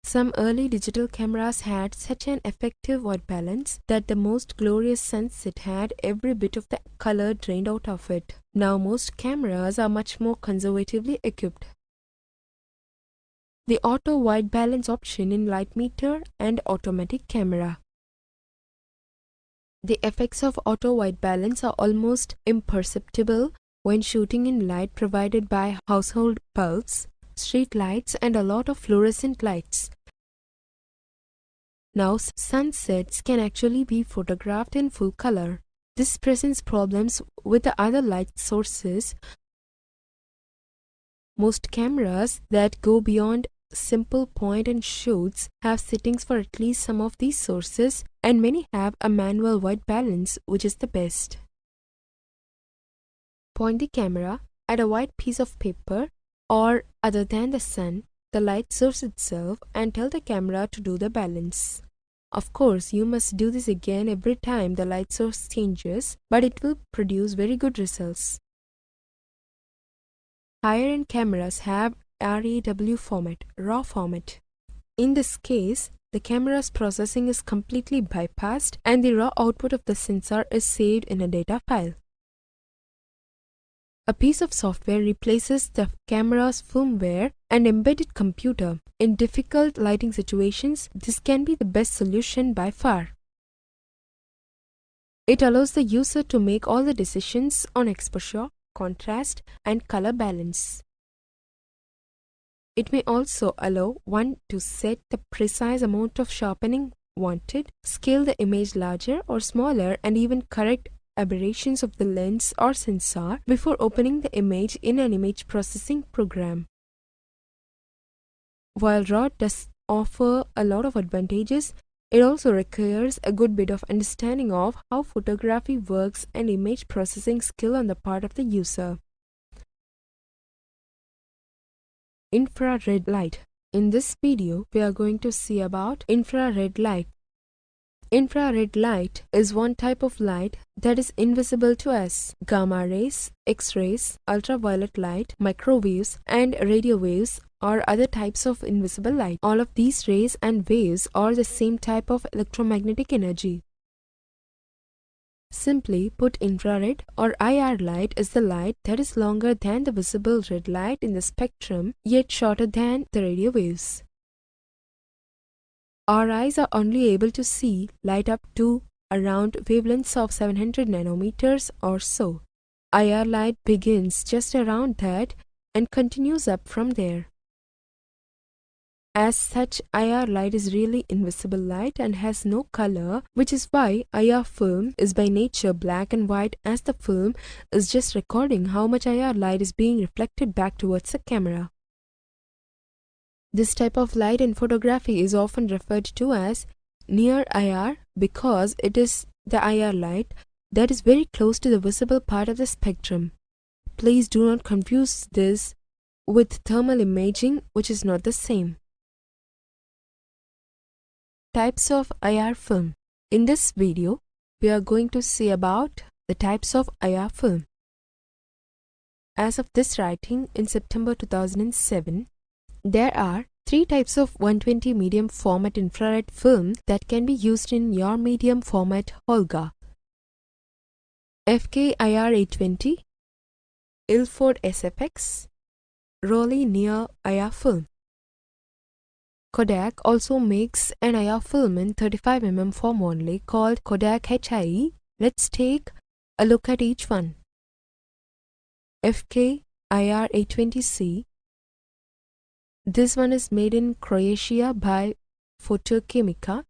Speaker 1: Some early digital cameras had such an effective white balance that the most glorious sunset had every bit of the color drained out of it. Now most cameras are much more conservatively equipped. The auto white balance option in light meter and automatic camera. The effects of auto white balance are almost imperceptible when shooting in light provided by household bulbs, street lights, and a lot of fluorescent lights. Now, sunsets can actually be photographed in full color. This presents problems with the other light sources. Most cameras that go beyond simple point and shoots have settings for at least some of these sources, and many have a manual white balance, which is the best. Point the camera at a white piece of paper or other than the sun, the light source itself, and tell the camera to do the balance. Of course, you must do this again every time the light source changes, but it will produce very good results. Higher-end cameras have RAW format, raw format. In this case, the camera's processing is completely bypassed and the raw output of the sensor is saved in a data file. A piece of software replaces the camera's firmware and embedded computer. In difficult lighting situations, this can be the best solution by far. It allows the user to make all the decisions on exposure, contrast, and color balance. It may also allow one to set the precise amount of sharpening wanted, scale the image larger or smaller, and even correct aberrations of the lens or sensor before opening the image in an image processing program. While RAW does offer a lot of advantages, it also requires a good bit of understanding of how photography works and image processing skill on the part of the user. Infrared light. In this video, we are going to see about infrared light. Infrared light is one type of light that is invisible to us. Gamma rays, X-rays, ultraviolet light, microwaves, and radio waves are other types of invisible light. All of these rays and waves are the same type of electromagnetic energy. Simply put, infrared or IR light is the light that is longer than the visible red light in the spectrum, yet shorter than the radio waves. Our eyes are only able to see light up to around wavelengths of 700 nanometers or so. IR light begins just around that and continues up from there. As such, IR light is really invisible light and has no color, which is why IR film is by nature black and white, as the film is just recording how much IR light is being reflected back towards the camera. This type of light in photography is often referred to as near IR because it is the IR light that is very close to the visible part of the spectrum. Please do not confuse this with thermal imaging, which is not the same. Types of IR film. In this video, we are going to see about the types of IR film. As of this writing in September 2007, there are 3 types of 120 medium format infrared film that can be used in your medium format Holga. FK-IR 820, Ilford SFX, Rollei near IR film. Kodak also makes an IR film in 35mm form only called Kodak HI. Let's take a look at each one. FK-IR 820C. This one is made in Croatia by Fotochemica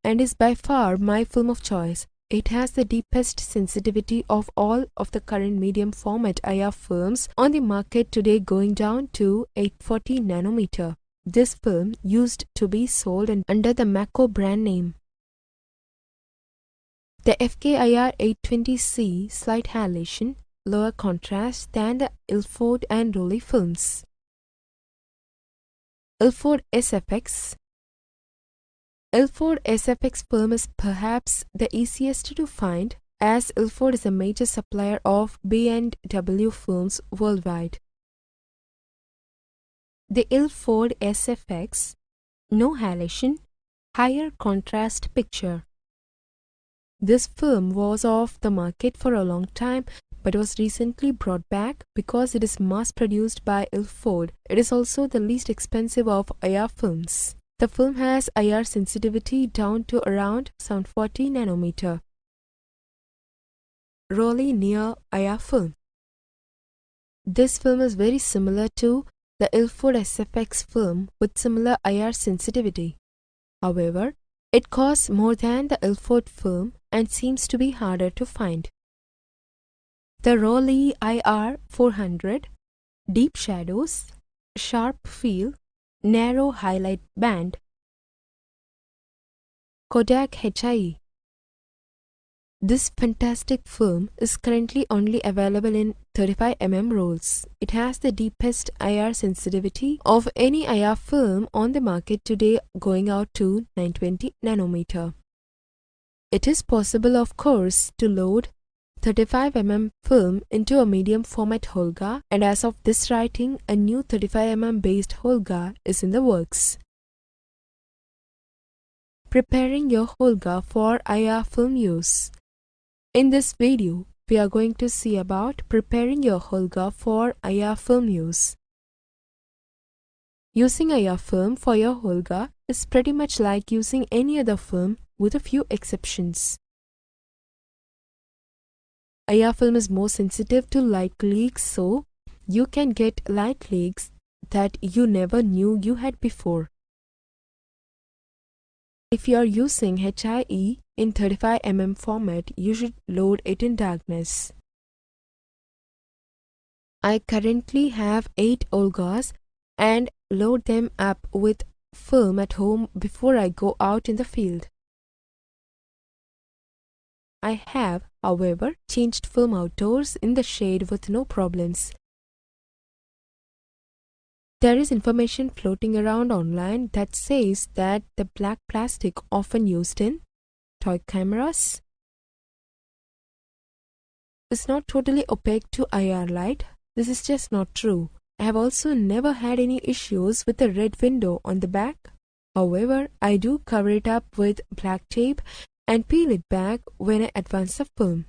Speaker 1: and is by far my film of choice. It has the deepest sensitivity of all of the current medium format IR films on the market today, going down to 840 nanometer. This film used to be sold under the Mako brand name. The FK-IR 820C slight halation, lower contrast than the Ilford and Rollei films. Ilford SFX. Ilford SFX film is perhaps the easiest to find, as Ilford is a major supplier of B&W films worldwide. The Ilford SFX, no halation, higher contrast picture. This film was off the market for a long time but was recently brought back because it is mass-produced by Ilford. It is also the least expensive of IR films. The film has IR sensitivity down to around 740 nanometer. Rollei near IR film. This film is very similar to the Ilford SFX film with similar IR sensitivity. However, it costs more than the Ilford film and seems to be harder to find. The Rollei IR 400, deep shadows, sharp field, narrow highlight band. Kodak HI. This fantastic film is currently only available in 35mm rolls. It has the deepest IR sensitivity of any IR film on the market today, going out to 920 nanometer. It is possible, of course, to load 35mm film into a medium format Holga, and as of this writing, a new 35mm based Holga is in the works. Preparing your Holga for IR film use. In this video, we are going to see about preparing your Holga for IR film use. Using IR film for your Holga is pretty much like using any other film with a few exceptions. IR film is more sensitive to light leaks, so you can get light leaks that you never knew you had before. If you are using HIE in 35mm format, you should load it in darkness. I currently have 8 Olgas and load them up with film at home before I go out in the field. I have, however, changed film outdoors in the shade with no problems. There is information floating around online that says that the black plastic often used in toy cameras is not totally opaque to IR light. This is just not true. I have also never had any issues with the red window on the back. However, I do cover it up with black tape and peel it back when I advance the film.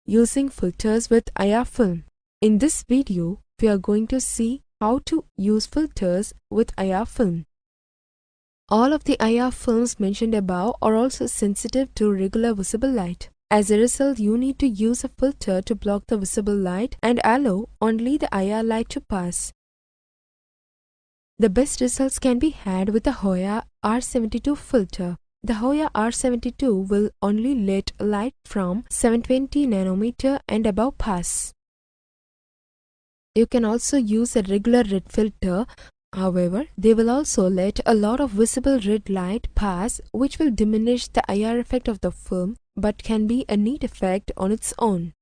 Speaker 1: Using filters with IR film. In this video, we are going to see how to use filters with IR film. All of the IR films mentioned above are also sensitive to regular visible light. As a result, you need to use a filter to block the visible light and allow only the IR light to pass. The best results can be had with the Hoya R72 filter. The Hoya R72 will only let light from 720 nanometer and above pass. You can also use a regular red filter. However, they will also let a lot of visible red light pass, which will diminish the IR effect of the film but can be a neat effect on its own.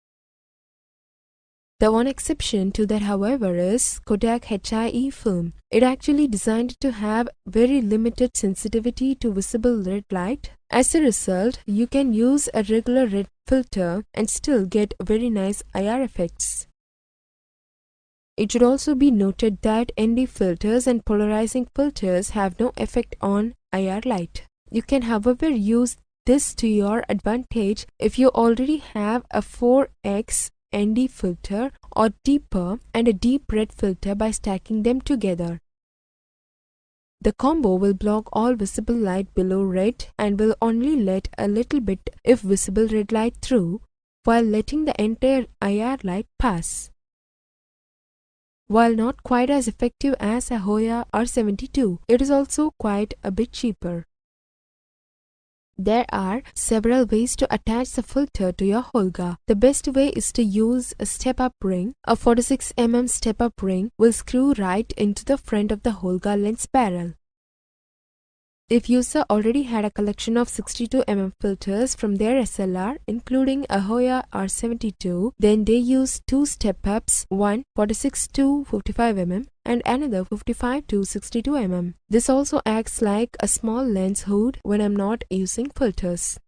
Speaker 1: The one exception to that, however, is Kodak HIE film. It actually designed to have very limited sensitivity to visible red light. As a result, you can use a regular red filter and still get very nice IR effects. It should also be noted that ND filters and polarizing filters have no effect on IR light. You can, however, use this to your advantage if you already have a 4x ND filter or deeper and a deep red filter by stacking them together. The combo will block all visible light below red and will only let a little bit if visible red light through, while letting the entire IR light pass. While not quite as effective as a Hoya R72, it is also quite a bit cheaper. There are several ways to attach the filter to your Holga. The best way is to use a step-up ring. A 46mm step-up ring will screw right into the front of the Holga lens barrel. If user already had a collection of 62mm filters from their SLR, including a Hoya R72, then they use two step-ups, one 46 to 55mm and another 55 to 62mm. This also acts like a small lens hood when I'm not using filters.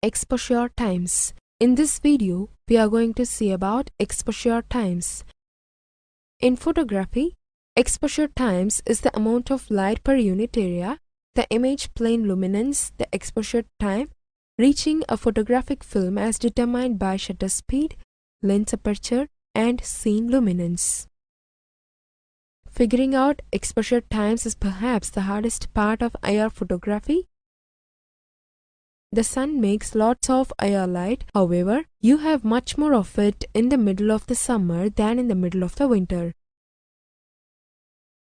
Speaker 1: Exposure times. In this video, we are going to see about exposure times. In photography, exposure times is the amount of light per unit area, the image plane luminance, the exposure time reaching a photographic film as determined by shutter speed, lens aperture, and scene luminance. Figuring out exposure times is perhaps the hardest part of IR photography. The sun makes lots of IR light, however, you have much more of it in the middle of the summer than in the middle of the winter.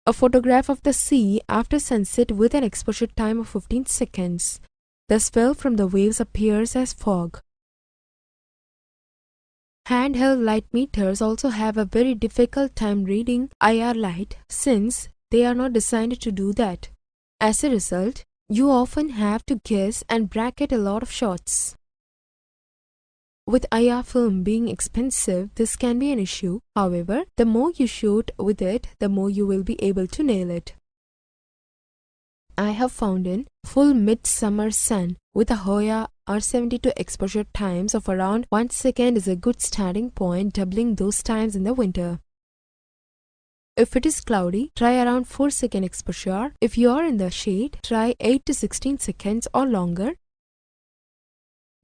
Speaker 1: A photograph of the sea after sunset with an exposure time of 15 seconds. The swell from the waves appears as fog. Handheld light meters also have a very difficult time reading IR light since they are not designed to do that. As a result, you often have to guess and bracket a lot of shots. With IR film being expensive, this can be an issue. However, the more you shoot with it, the more you will be able to nail it. I have found in full midsummer sun with a Hoya R72 exposure times of around 1 second is a good starting point, doubling those times in the winter. If it is cloudy, try around 4-second exposure. If you are in the shade, try 8 to 16 seconds or longer.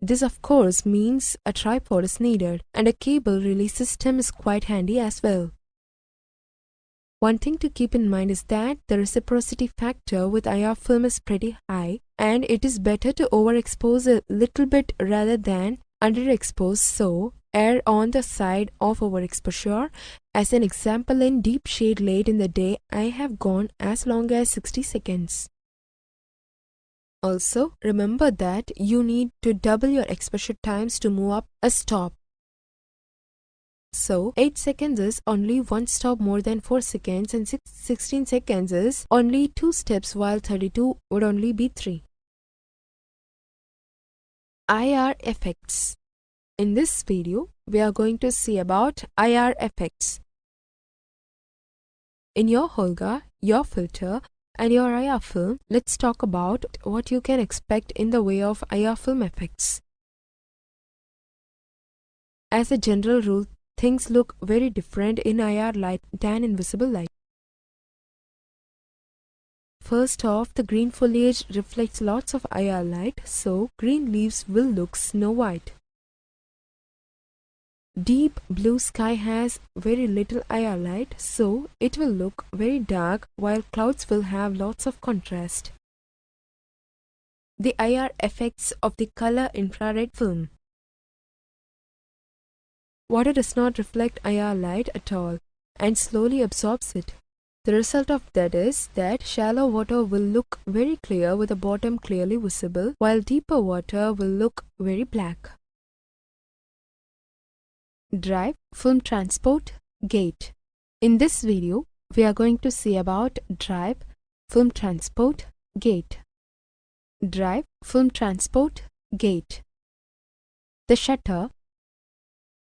Speaker 1: This of course means a tripod is needed, and a cable release system is quite handy as well. One thing to keep in mind is that the reciprocity factor with IR film is pretty high, and it is better to overexpose a little bit rather than underexpose, so err on the side of overexposure. As an example, in deep shade late in the day, I have gone as long as 60 seconds. Also, remember that you need to double your exposure times to move up a stop. So, 8 seconds is only 1 stop more than 4 seconds, and 16 seconds is only 2 steps, while 32 would only be 3. IR effects. In this video, we are going to see about IR effects. In your Holga, your filter, and your IR film, let's talk about what you can expect in the way of IR film effects. As a general rule, things look very different in IR light than invisible light. First off, the green foliage reflects lots of IR light, so green leaves will look snow white. Deep blue sky has very little IR light, so it will look very dark, while clouds will have lots of contrast. The IR effects of the color infrared film. Water does not reflect IR light at all and slowly absorbs it. The result of that is that shallow water will look very clear with the bottom clearly visible, while deeper water will look very black. Drive, film transport, gate. In this video, we are going to see about drive, film transport, gate. Drive, film transport, gate. The shutter.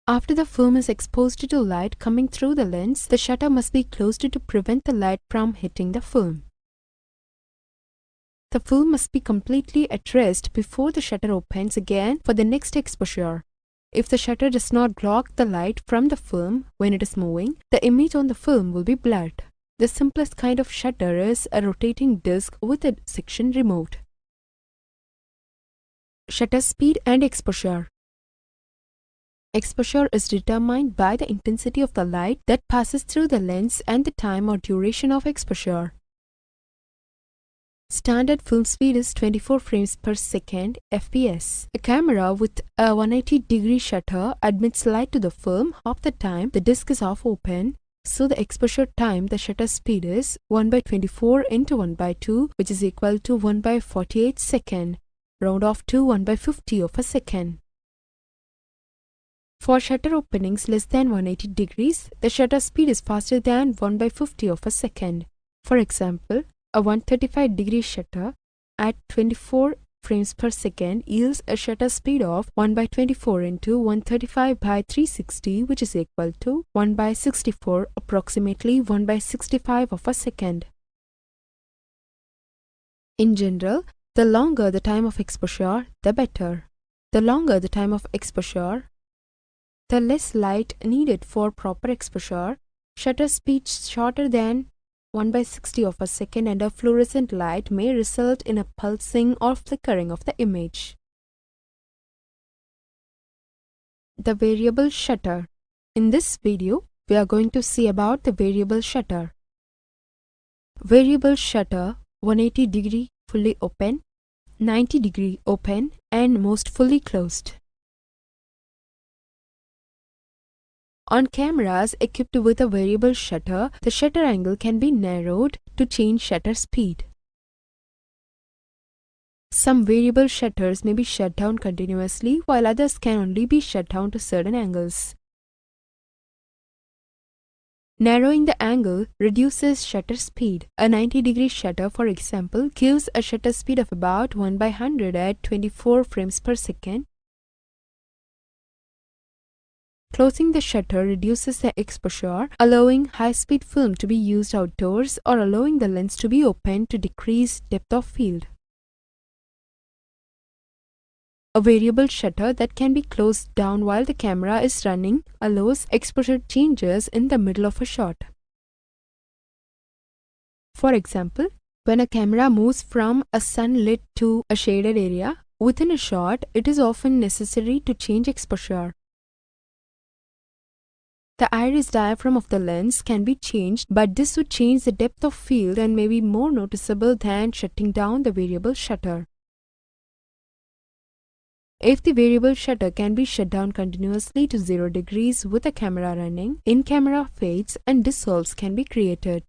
Speaker 1: After the film is exposed to light coming through the lens, the shutter must be closed to prevent the light from hitting the film. The film must be completely at rest before the shutter opens again for the next exposure. If the shutter does not block the light from the film when it is moving, the image on the film will be blurred. The simplest kind of shutter is a rotating disc with a section removed. Shutter speed and exposure. Exposure is determined by the intensity of the light that passes through the lens and the time or duration of exposure. Standard film speed is 24 frames per second (fps). A camera with a 180-degree shutter admits light to the film half the time the disc is half open, so the exposure time, the shutter speed, is 1/24 into 1/2, which is equal to 1/48 second, round off to 1/50 of a second. For shutter openings less than 180 degrees, the shutter speed is faster than 1/50 of a second. For example, a 135-degree shutter at 24 frames per second yields a shutter speed of 1/24 into 135/360, which is equal to 1/64, approximately 1/65 of a second. In general, the longer the time of exposure, the better. The longer the time of exposure, the less light needed for proper exposure. Shutter speed shorter than 1/60 of a second and a fluorescent light may result in a pulsing or flickering of the image. The variable shutter. In this video, we are going to see about the variable shutter. Variable shutter: 180-degree fully open, 90-degree open, and most fully closed. On cameras equipped with a variable shutter, the shutter angle can be narrowed to change shutter speed. Some variable shutters may be shut down continuously, while others can only be shut down to certain angles. Narrowing the angle reduces shutter speed. A 90-degree shutter, for example, gives a shutter speed of about 1/100 at 24 frames per second. Closing the shutter reduces the exposure, allowing high-speed film to be used outdoors or allowing the lens to be opened to decrease depth of field. A variable shutter that can be closed down while the camera is running allows exposure changes in the middle of a shot. For example, when a camera moves from a sunlit to a shaded area within a shot, it is often necessary to change exposure. The iris diaphragm of the lens can be changed, but this would change the depth of field and may be more noticeable than shutting down the variable shutter. If the variable shutter can be shut down continuously to 0 degrees with the camera running, in-camera fades and dissolves can be created.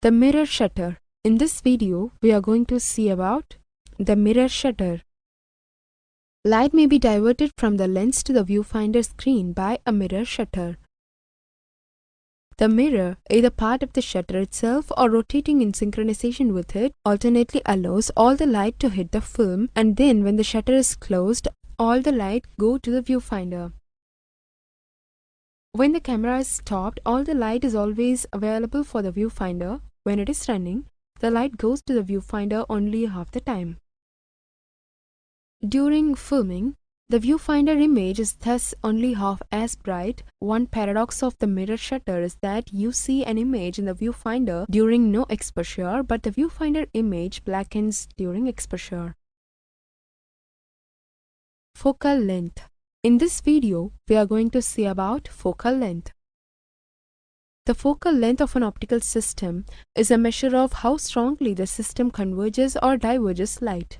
Speaker 1: The mirror shutter. In this video, we are going to see about the mirror shutter. Light may be diverted from the lens to the viewfinder screen by a mirror shutter. The mirror, either part of the shutter itself or rotating in synchronization with it, alternately allows all the light to hit the film, and then when the shutter is closed, all the light go to the viewfinder. When the camera is stopped, all the light is always available for the viewfinder. When it is running, the light goes to the viewfinder only half the time. During filming, the viewfinder image is thus only half as bright. One paradox of the mirror shutter is that you see an image in the viewfinder during no exposure, but the viewfinder image blackens during exposure. Focal length. In this video, we are going to see about focal length. The focal length of an optical system is a measure of how strongly the system converges or diverges light.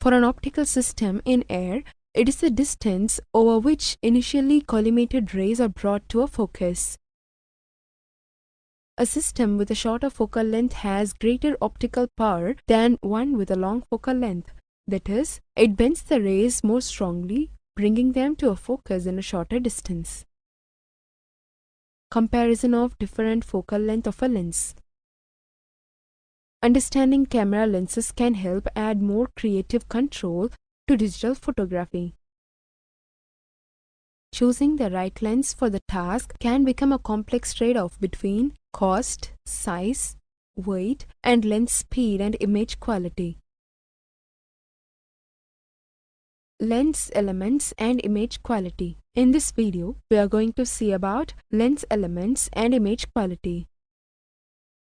Speaker 1: For an optical system in air, it is the distance over which initially collimated rays are brought to a focus. A system with a shorter focal length has greater optical power than one with a long focal length. That is, it bends the rays more strongly, bringing them to a focus in a shorter distance. Comparison of different focal length of a lens. Understanding camera lenses can help add more creative control to digital photography. Choosing the right lens for the task can become a complex trade-off between cost, size, weight, and lens speed and image quality. Lens elements and image quality. In this video, we are going to see about lens elements and image quality.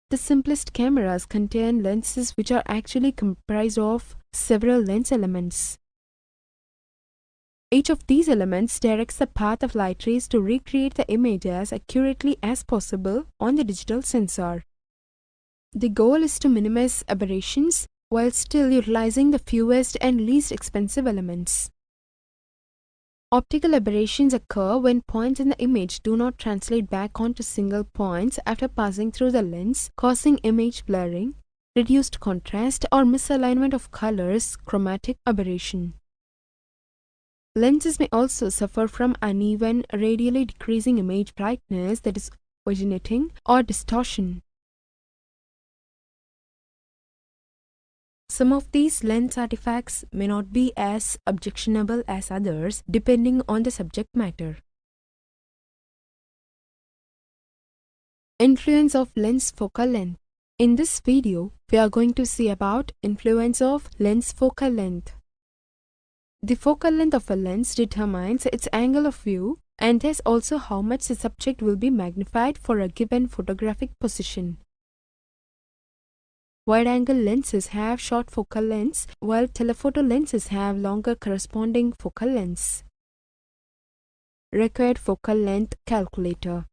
Speaker 1: The simplest cameras contain lenses which are actually comprised of several lens elements. Each of these elements directs the path of light rays to recreate the image as accurately as possible on the digital sensor. The goal is to minimize aberrations while still utilizing the fewest and least expensive elements. Optical aberrations occur when points in the image do not translate back onto single points after passing through the lens, causing image blurring, reduced contrast, or misalignment of colors, chromatic aberration. Lenses may also suffer from uneven, radially decreasing image brightness, that is, originating, or distortion. Some of these lens artifacts may not be as objectionable as others, depending on the subject matter. Influence of lens focal length. In this video, we are going to see about influence of lens focal length. The focal length of a lens determines its angle of view and thus also how much the subject will be magnified for a given photographic position. Wide-angle lenses have short focal lengths, while telephoto lenses have longer corresponding focal lengths. Required focal length calculator.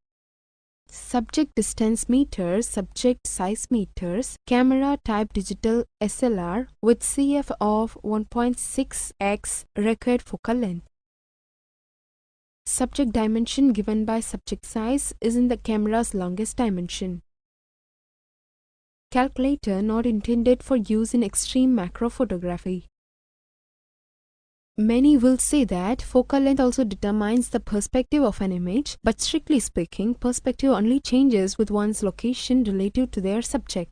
Speaker 1: Subject distance meters, subject size meters, camera type digital SLR with CF of 1.6x required focal length. Subject dimension given by subject size is in the camera's longest dimension. Calculator not intended for use in extreme macro photography. Many will say that focal length also determines the perspective of an image, but strictly speaking, perspective only changes with one's location relative to their subject.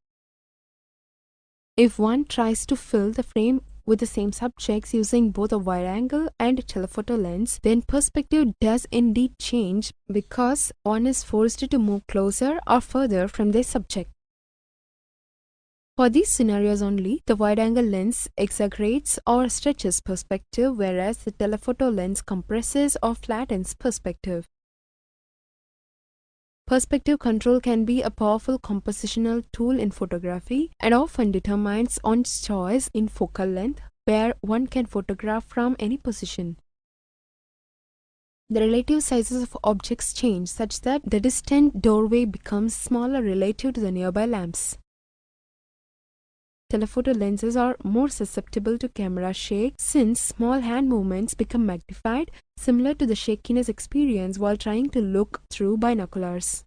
Speaker 1: If one tries to fill the frame with the same subjects using both a wide-angle and a telephoto lens, then perspective does indeed change because one is forced to move closer or further from their subject. For these scenarios only, the wide-angle lens exaggerates or stretches perspective, whereas the telephoto lens compresses or flattens perspective. Perspective control can be a powerful compositional tool in photography and often determines one's choice in focal length, where one can photograph from any position. The relative sizes of objects change such that the distant doorway becomes smaller relative to the nearby lamps. Telephoto lenses are more susceptible to camera shake since small hand movements become magnified, similar to the shakiness experienced while trying to look through binoculars.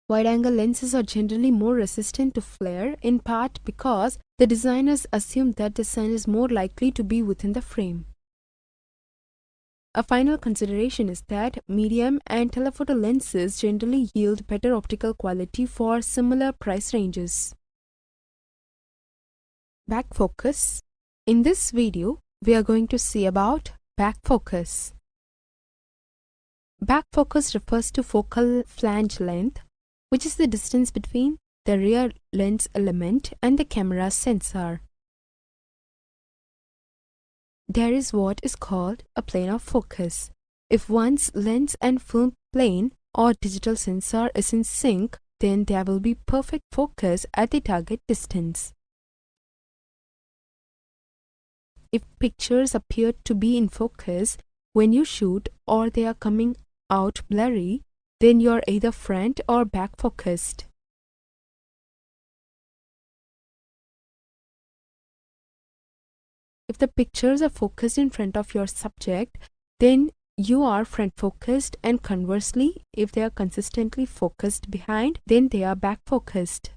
Speaker 1: Wide-angle lenses are generally more resistant to flare, in part because the designers assume that the sun is more likely to be within the frame. A final consideration is that medium and telephoto lenses generally yield better optical quality for similar price ranges. Back focus. In this video, we are going to see about back focus. Back focus refers to focal flange length, which is the distance between the rear lens element and the camera sensor. There is what is called a plane of focus. If one's lens and film plane or digital sensor is in sync, then there will be perfect focus at the target distance. If pictures appear to be in focus when you shoot or they are coming out blurry, then you are either front or back focused. If the pictures are focused in front of your subject, then you are front focused, and conversely, if they are consistently focused behind, then they are back focused.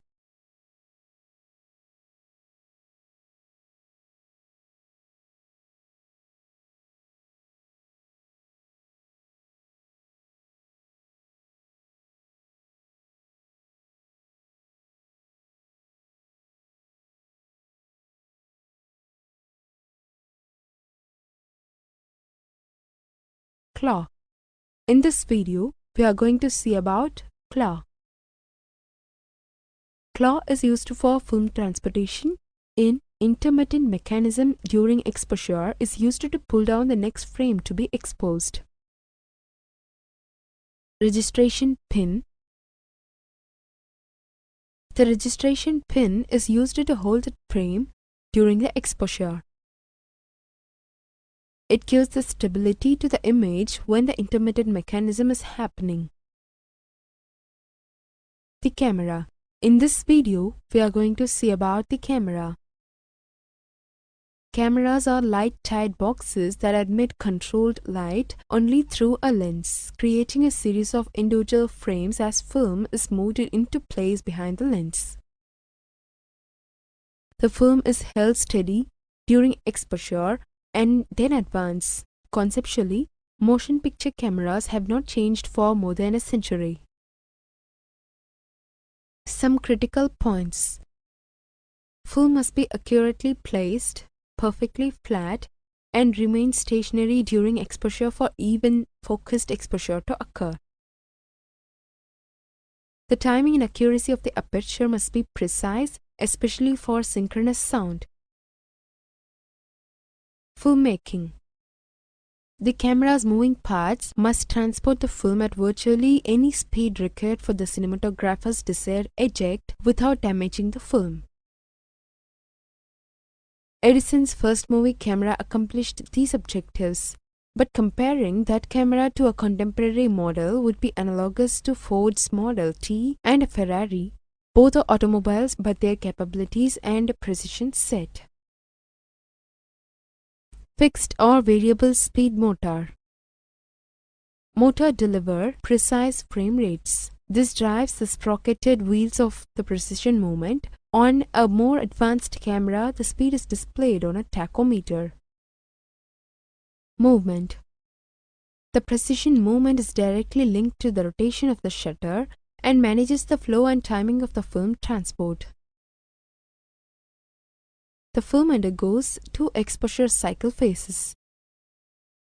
Speaker 1: Claw. In this video, we are going to see about claw. Claw is used for film transportation. In intermittent mechanism during exposure is used to pull down the next frame to be exposed. Registration pin. The registration pin is used to hold the frame during the exposure. It gives the stability to the image when the intermittent mechanism is happening. The camera. In this video, we are going to see about the camera. Cameras are light-tight boxes that admit controlled light only through a lens, creating a series of individual frames as film is moved into place behind the lens. The film is held steady during exposure and then advance. Conceptually, motion picture cameras have not changed for more than a century. Some critical points. Film must be accurately placed, perfectly flat, and remain stationary during exposure for even focused exposure to occur. The timing and accuracy of the aperture must be precise, especially for synchronous sound. Filmmaking. The camera's moving parts must transport the film at virtually any speed required for the cinematographer's desired eject without damaging the film. Edison's first movie camera accomplished these objectives, but comparing that camera to a contemporary model would be analogous to Ford's Model T and a Ferrari. Both are automobiles, but their capabilities and precision set. Fixed or variable speed motor. Motor deliver precise frame rates. This drives the sprocket wheels of the precision movement. On a more advanced camera, the speed is displayed on a tachometer. Movement. The precision movement is directly linked to the rotation of the shutter and manages the flow and timing of the film transport. the film undergoes two exposure cycle phases.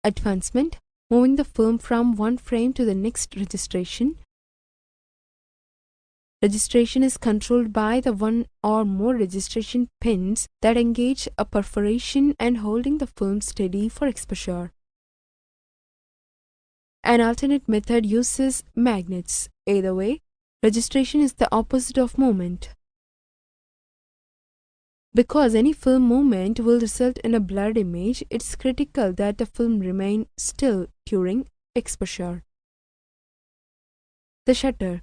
Speaker 1: Advancement, moving the film from one frame to the next registration. Registration is controlled by the one or more registration pins that engage a perforation and holding the film steady for exposure. An alternate method uses magnets. Either way, registration is the opposite of movement. Because any film movement will result in a blurred image, it's critical that the film remain still during exposure. The shutter.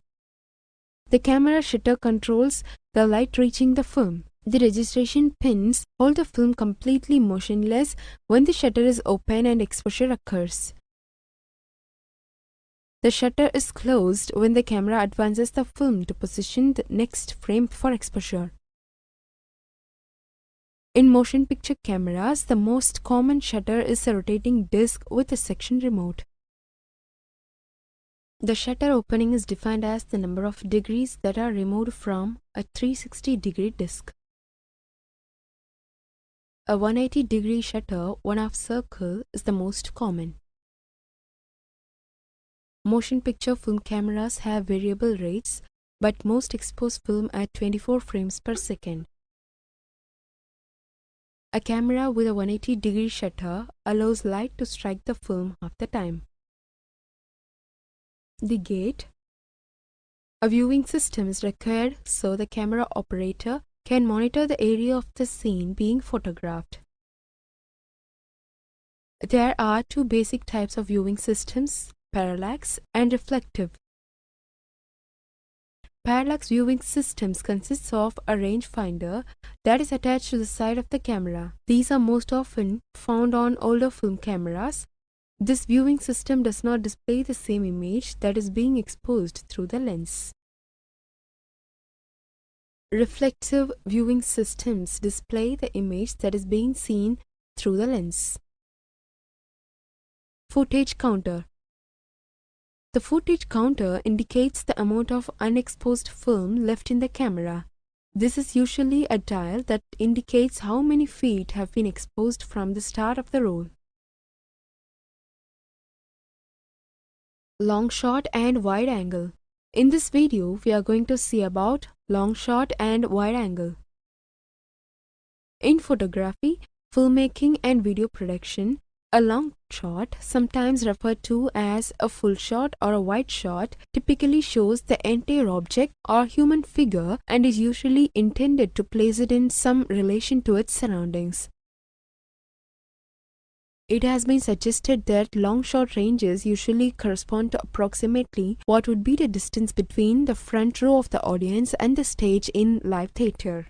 Speaker 1: The camera shutter controls the light reaching the film. The registration pins hold the film completely motionless when the shutter is open and exposure occurs. The shutter is closed when the camera advances the film to position the next frame for exposure. In motion picture cameras, the most common shutter is a rotating disc with a section remote. The shutter opening is defined as the number of degrees that are removed from a 360-degree disc. A 180-degree shutter, one-half circle, is the most common. Motion picture film cameras have variable rates, but most expose film at 24 frames per second. A camera with a 180-degree shutter allows light to strike the film half the time. The gate. A viewing system is required so the camera operator can monitor the area of the scene being photographed. There are two basic types of viewing systems, parallax and reflective. Parallax viewing systems consists of a rangefinder that is attached to the side of the camera. These are most often found on older film cameras. This viewing system does not display the same image that is being exposed through the lens. Reflective viewing systems display the image that is being seen through the lens. Footage counter. The footage counter indicates the amount of unexposed film left in the camera. This is usually a dial that indicates how many feet have been exposed from the start of the roll. Long shot and wide angle. In this video, we are going to see about long shot and wide angle. In photography, filmmaking and video production, a long shot, sometimes referred to as a full shot or a wide shot, typically shows the entire object or human figure and is usually intended to place it in some relation to its surroundings. It has been suggested that long shot ranges usually correspond to approximately what would be the distance between the front row of the audience and the stage in live theater.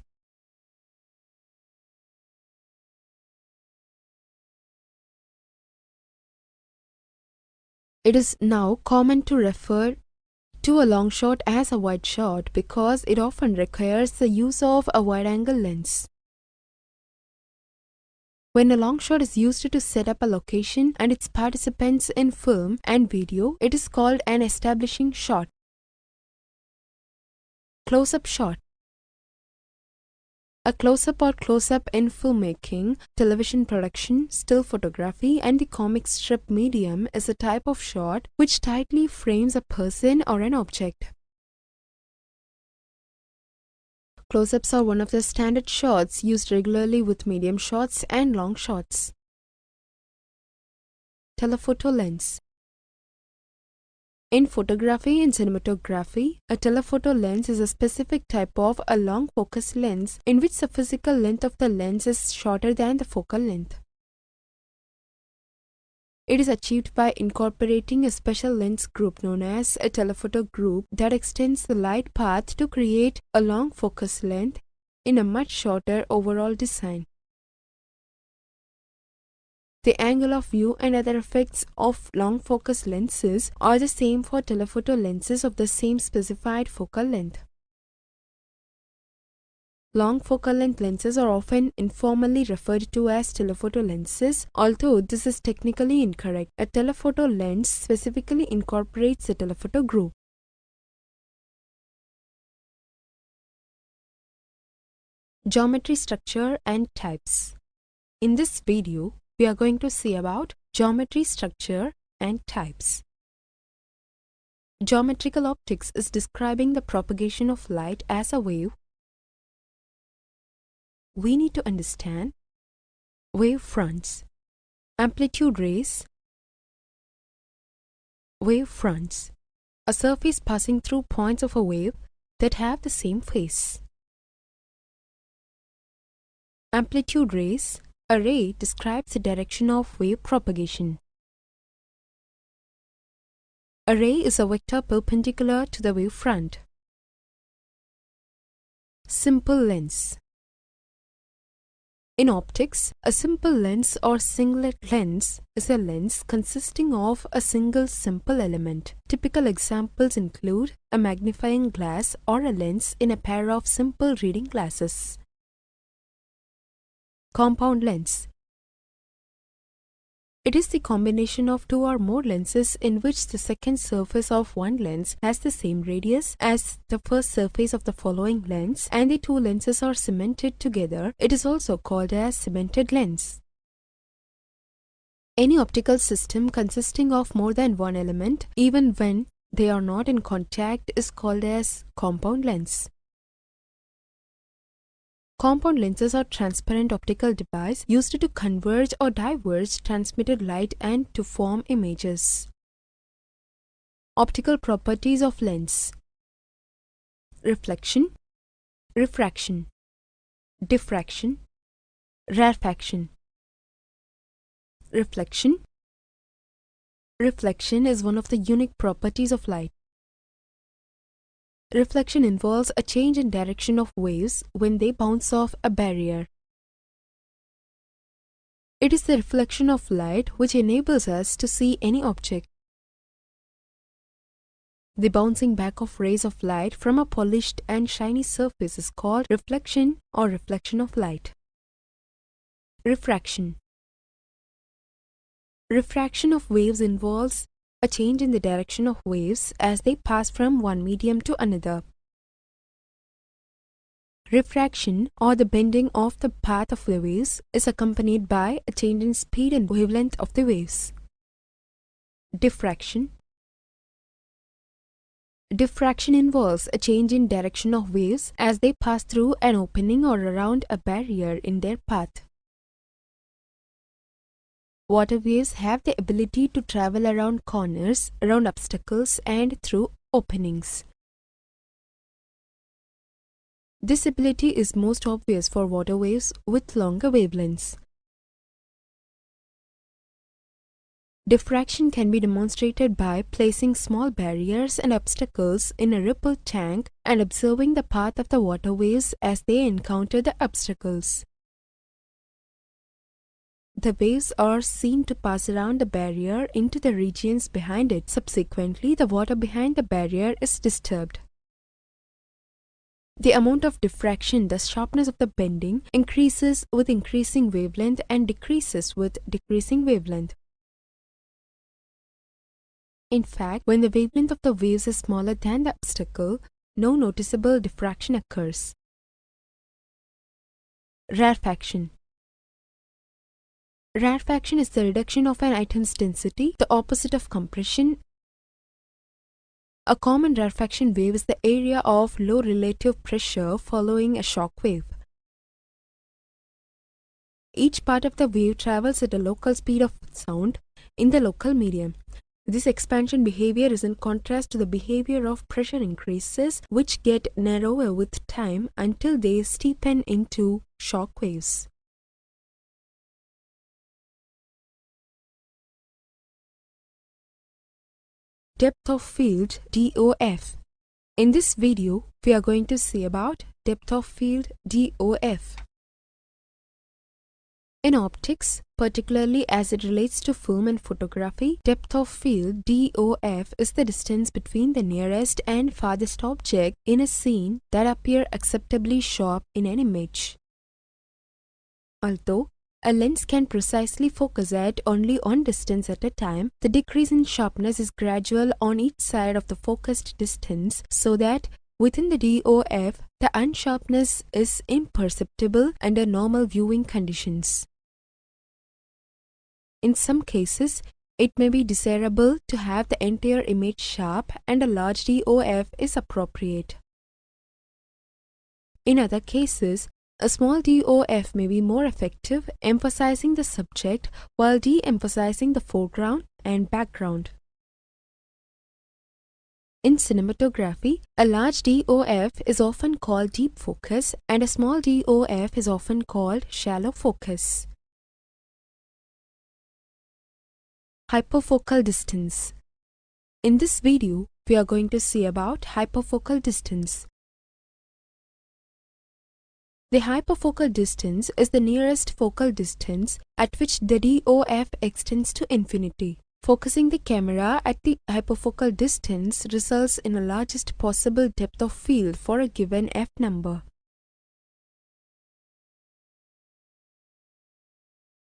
Speaker 1: It is now common to refer to a long shot as a wide shot because it often requires the use of a wide-angle lens. When a long shot is used to set up a location and its participants in film and video, it is called an establishing shot. Close-up shot. A close-up or close-up in filmmaking, television production, still photography, and the comic strip medium is a type of shot which tightly frames a person or an object. Close-ups are one of the standard shots used regularly with medium shots and long shots. Telephoto lens. In photography and cinematography, a telephoto lens is a specific type of a long focus lens in which the physical length of the lens is shorter than the focal length. It is achieved by incorporating a special lens group known as a telephoto group that extends the light path to create a long focus length in a much shorter overall design. The angle of view and other effects of long focus lenses are the same for telephoto lenses of the same specified focal length. Long focal length lenses are often informally referred to as telephoto lenses, although this is technically incorrect. A telephoto lens specifically incorporates a telephoto group. . Geometry, structure and types. In this video, we are going to see about geometry, structure and types. Geometrical optics is describing the propagation of light as a wave. We need to understand wave fronts, amplitude rays, wave fronts, a surface passing through points of a wave that have the same phase. Amplitude rays. A ray describes the direction of wave propagation. A ray is a vector perpendicular to the wave front. Simple lens. In optics, a simple lens or singlet lens is a lens consisting of a single simple element. Typical examples include a magnifying glass or a lens in a pair of simple reading glasses. Compound lens. It is the combination of two or more lenses in which the second surface of one lens has the same radius as the first surface of the following lens and the two lenses are cemented together. It is also called as cemented lens. Any optical system consisting of more than one element, even when they are not in contact, is called as compound lens. Compound lenses are transparent optical devices used to converge or diverge transmitted light and to form images. Optical properties of lens: reflection, refraction, diffraction, rarefaction. Reflection. Reflection is one of the unique properties of light. Reflection involves a change in direction of waves when they bounce off a barrier. It is the reflection of light which enables us to see any object. The bouncing back of rays of light from a polished and shiny surface is called reflection or reflection of light. Refraction. Refraction of waves involves a change in the direction of waves as they pass from one medium to another. Refraction, or the bending of the path of the waves, is accompanied by a change in speed and wavelength of the waves. Diffraction. Diffraction involves a change in direction of waves as they pass through an opening or around a barrier in their path. Water waves have the ability to travel around corners, around obstacles, and through openings. This ability is most obvious for water waves with longer wavelengths. Diffraction can be demonstrated by placing small barriers and obstacles in a ripple tank and observing the path of the water waves as they encounter the obstacles. The waves are seen to pass around the barrier into the regions behind it. Subsequently, the water behind the barrier is disturbed. The amount of diffraction, the sharpness of the bending, increases with increasing wavelength and decreases with decreasing wavelength. In fact, when the wavelength of the waves is smaller than the obstacle, no noticeable diffraction occurs. Rarefaction. Rarefaction is the reduction of an item's density, the opposite of compression. A common rarefaction wave is the area of low relative pressure following a shock wave. Each part of the wave travels at a local speed of sound in the local medium. This expansion behavior is in contrast to the behavior of pressure increases, which get narrower with time until they steepen into shock waves. Depth of field DOF. In this video, we are going to see about depth of field DOF. In optics, particularly as it relates to film and photography, depth of field DOF is the distance between the nearest and farthest object in a scene that appear acceptably sharp in an image. Although a lens can precisely focus at only one distance at a time, the decrease in sharpness is gradual on each side of the focused distance so that Within the DOF, the unsharpness is imperceptible under normal viewing conditions. In some cases, it may be desirable to have the entire image sharp, and a large DOF is appropriate. In other cases, a small DOF may be more effective, emphasizing the subject while de-emphasizing the foreground and background. In cinematography, a large DOF is often called deep focus and a small DOF is often called shallow focus. Hyperfocal distance. In this video, we are going to see about hyperfocal distance. The hyperfocal distance is the nearest focal distance at which the DOF extends to infinity. Focusing the camera at the hyperfocal distance results in the largest possible depth of field for a given f number.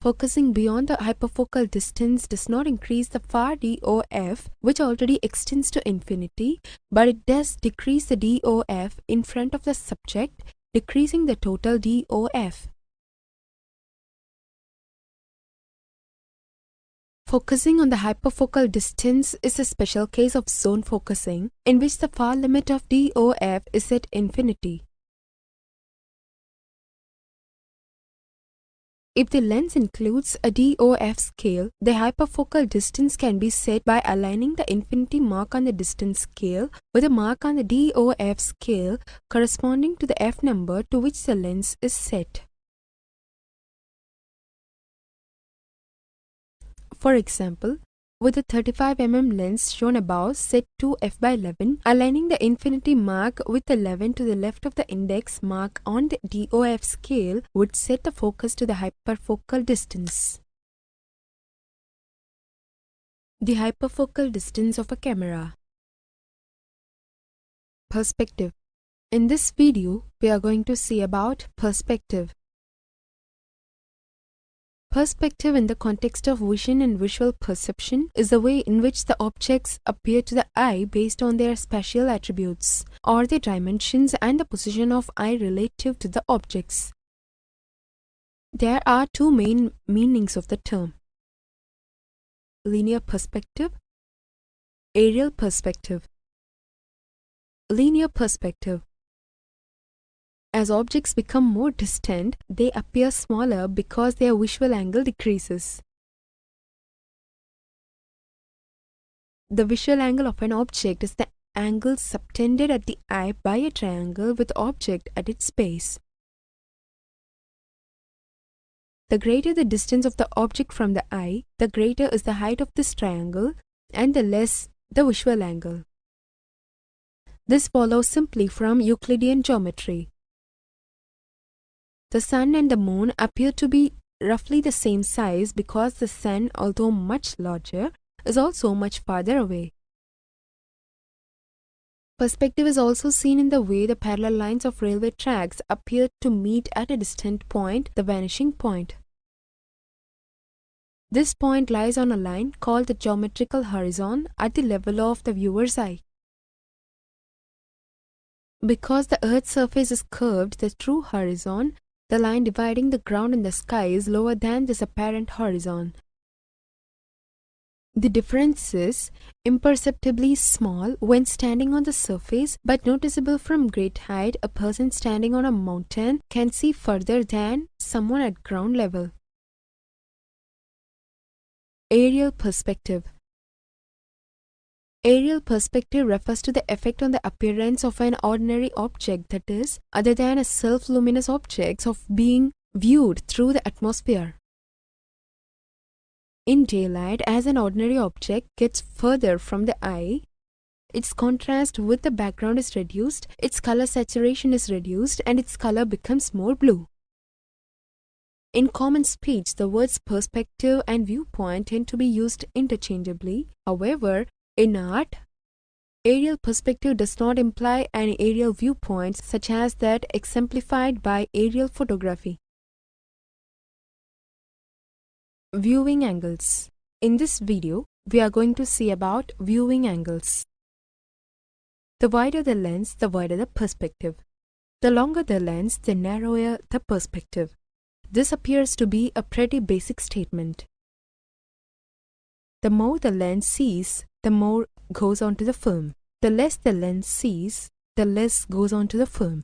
Speaker 1: Focusing beyond the hyperfocal distance does not increase the far DOF, which already extends to infinity, but it does decrease the DOF in front of the subject, decreasing the total DOF. Focusing on the hyperfocal distance is a special case of zone focusing, in which the far limit of DOF is at infinity. If the lens includes a DOF scale, the hyperfocal distance can be set by aligning the infinity mark on the distance scale with a mark on the DOF scale corresponding to the f number to which the lens is set. For example, with the 35 mm lens shown above set to f/11, aligning the infinity mark with 11 to the left of the index mark on the DOF scale would set the focus to the hyperfocal distance. The hyperfocal distance of a camera. Perspective. In this video, we are going to see about perspective. Perspective in the context of vision and visual perception is the way in which the objects appear to the eye based on their spatial attributes, or the dimensions and the position of eye relative to the objects. There are two main meanings of the term: linear perspective, aerial perspective. Linear perspective. As objects become more distant, they appear smaller because their visual angle decreases. The visual angle of an object is the angle subtended at the eye by a triangle with object at its base. The greater the distance of the object from the eye, the greater is the height of this triangle and the less the visual angle. This follows simply from Euclidean geometry. The sun and the moon appear to be roughly the same size because the sun, although much larger, is also much farther away. Perspective is also seen in the way the parallel lines of railway tracks appear to meet at a distant point, the vanishing point. This point lies on a line called the geometrical horizon at the level of the viewer's eye. Because the Earth's surface is curved, the true horizon, the line dividing the ground and the sky, is lower than this apparent horizon. The difference is imperceptibly small when standing on the surface, but noticeable from great height. A person standing on a mountain can see further than someone at ground level. Aerial perspective. Aerial perspective refers to the effect on the appearance of an ordinary object, that is, other than a self-luminous object, of being viewed through the atmosphere. In daylight, as an ordinary object gets further from the eye, its contrast with the background is reduced, its color saturation is reduced, and its color becomes more blue. In common speech, the words perspective and viewpoint tend to be used interchangeably. However, in art, aerial perspective does not imply an aerial viewpoint such as that exemplified by aerial photography. Viewing angles. In this video, we are going to see about viewing angles. The wider the lens, the wider the perspective. The longer the lens, the narrower the perspective. This appears to be a pretty basic statement. The more the lens sees, the more goes onto the film. The less the lens sees, the less goes onto the film.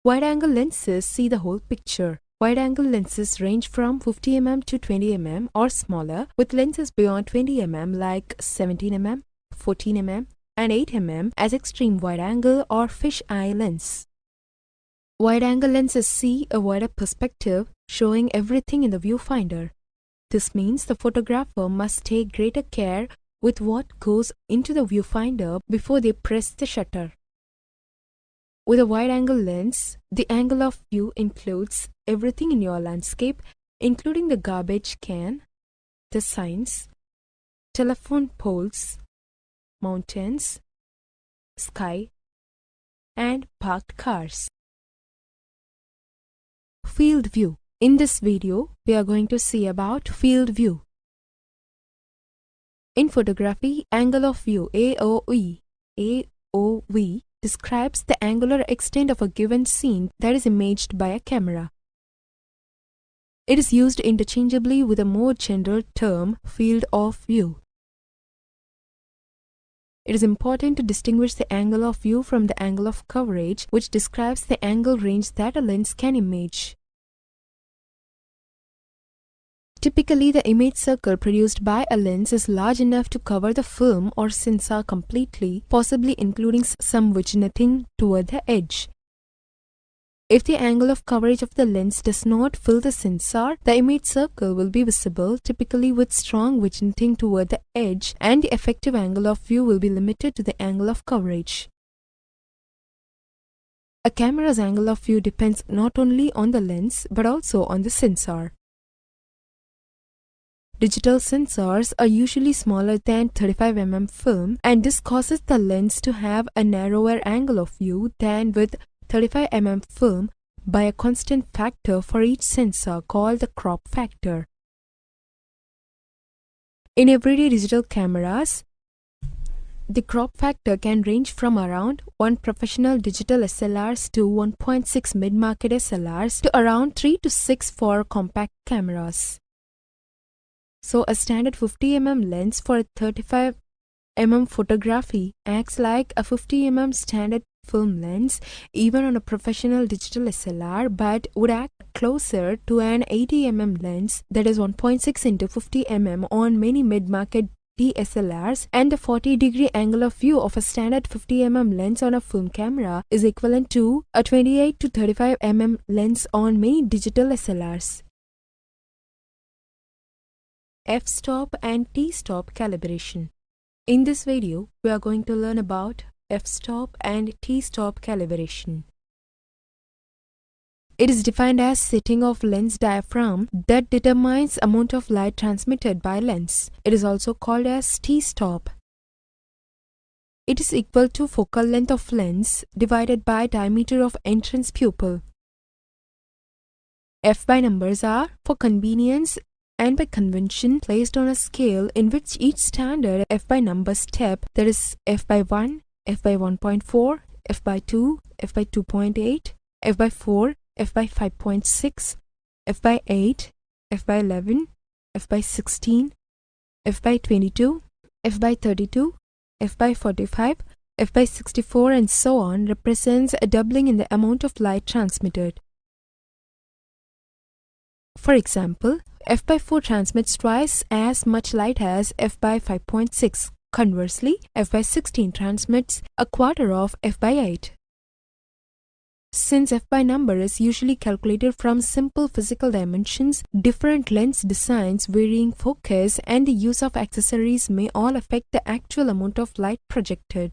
Speaker 1: Wide-angle lenses see the whole picture. Wide-angle lenses range from 50 mm to 20 mm or smaller, with lenses beyond 20 mm like 17 mm, 14 mm, and 8 mm as extreme wide-angle or fish-eye lens. Wide-angle lenses see a wider perspective, showing everything in the viewfinder. This means the photographer must take greater care with what goes into the viewfinder before they press the shutter. With a wide-angle lens, the angle of view includes everything in your landscape, including the garbage can, the signs, telephone poles, mountains, sky, and parked cars. Field view. In this video, we are going to see about field view. In photography, angle of view AOV describes the angular extent of a given scene that is imaged by a camera. It is used interchangeably with a more general term, field of view. It is important to distinguish the angle of view from the angle of coverage, which describes the angle range that a lens can image. Typically, the image circle produced by a lens is large enough to cover the film or sensor completely, possibly including some vignetting toward the edge. If the angle of coverage of the lens does not fill the sensor, the image circle will be visible, typically with strong vignetting toward the edge, and the effective angle of view will be limited to the angle of coverage. A camera's angle of view depends not only on the lens but also on the sensor. Digital sensors are usually smaller than 35 mm film, and this causes the lens to have a narrower angle of view than with 35 mm film by a constant factor for each sensor called the crop factor. In everyday digital cameras, the crop factor can range from around 1 professional digital SLRs to 1.6 mid-market SLRs to around 3 to 6 for compact cameras. So a standard 50 mm lens for a 35 mm photography acts like a 50 mm standard film lens even on a professional digital SLR, but would act closer to an 80 mm lens, that is 1.6 into 50 mm on many mid-market DSLRs, and the 40-degree angle of view of a standard 50 mm lens on a film camera is equivalent to a 28 to 35 mm lens on many digital SLRs. F-stop and T-stop calibration. In this video, we are going to learn about f-stop and t-stop calibration. It is defined as setting of lens diaphragm that determines amount of light transmitted by lens. It is also called as t-stop. It is equal to focal length of lens divided by diameter of entrance pupil. F by numbers are, for convenience and by convention, placed on a scale in which each standard f by number step, that is f by 1, f by 1.4, f by 2, f by 2.8, f by 4, f by 5.6, f by 8, f by 11, f by 16, f by 22, f by 32, f by 45, f by 64 and so on, represents a doubling in the amount of light transmitted. For example, f by 4 transmits twice as much light as f by 5.6. Conversely, f by 16 transmits a quarter of f by 8. Since f by number is usually calculated from simple physical dimensions, different lens designs, varying focus, and the use of accessories may all affect the actual amount of light projected.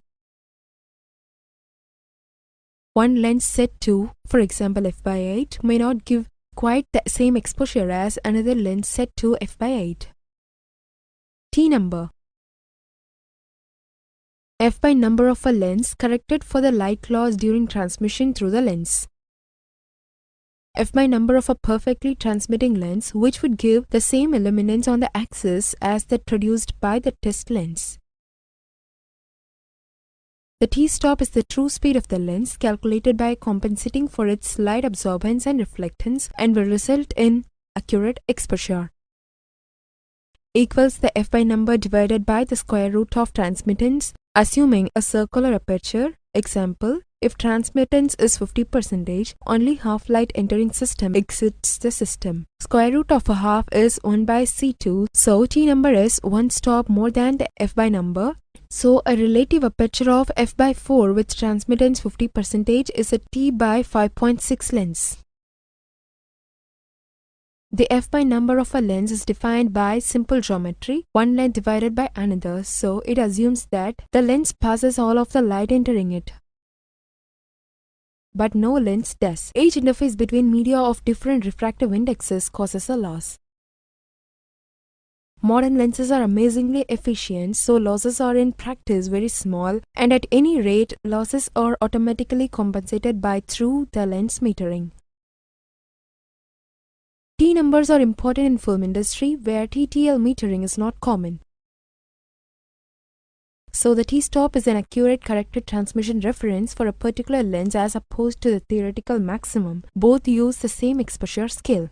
Speaker 1: One lens set to, for example, f by 8, may not give quite the same exposure as another lens set to f by 8. T number. F by number of a lens corrected for the light loss during transmission through the lens. F by number of a perfectly transmitting lens, which would give the same illuminance on the axis as that produced by the test lens. The t-stop is the true speed of the lens calculated by compensating for its light absorbance and reflectance and will result in accurate exposure. Equals the f by number divided by the square root of transmittance, assuming a circular aperture. Example, if transmittance is 50%, only half light entering system exits the system. Square root of a half is 1 by C2, so T number is one stop more than the f by number. So a relative aperture of f by 4 with transmittance 50% is a T by 5.6 lens. The f by number of a lens is defined by simple geometry, one length divided by another, so it assumes that the lens passes all of the light entering it. But no lens does. Each interface between media of different refractive indexes causes a loss. Modern lenses are amazingly efficient, so losses are in practice very small, and at any rate, losses are automatically compensated by through the lens metering. T numbers are important in film industry where TTL metering is not common. So the t-stop is an accurate corrected transmission reference for a particular lens as opposed to the theoretical maximum. Both use the same exposure scale.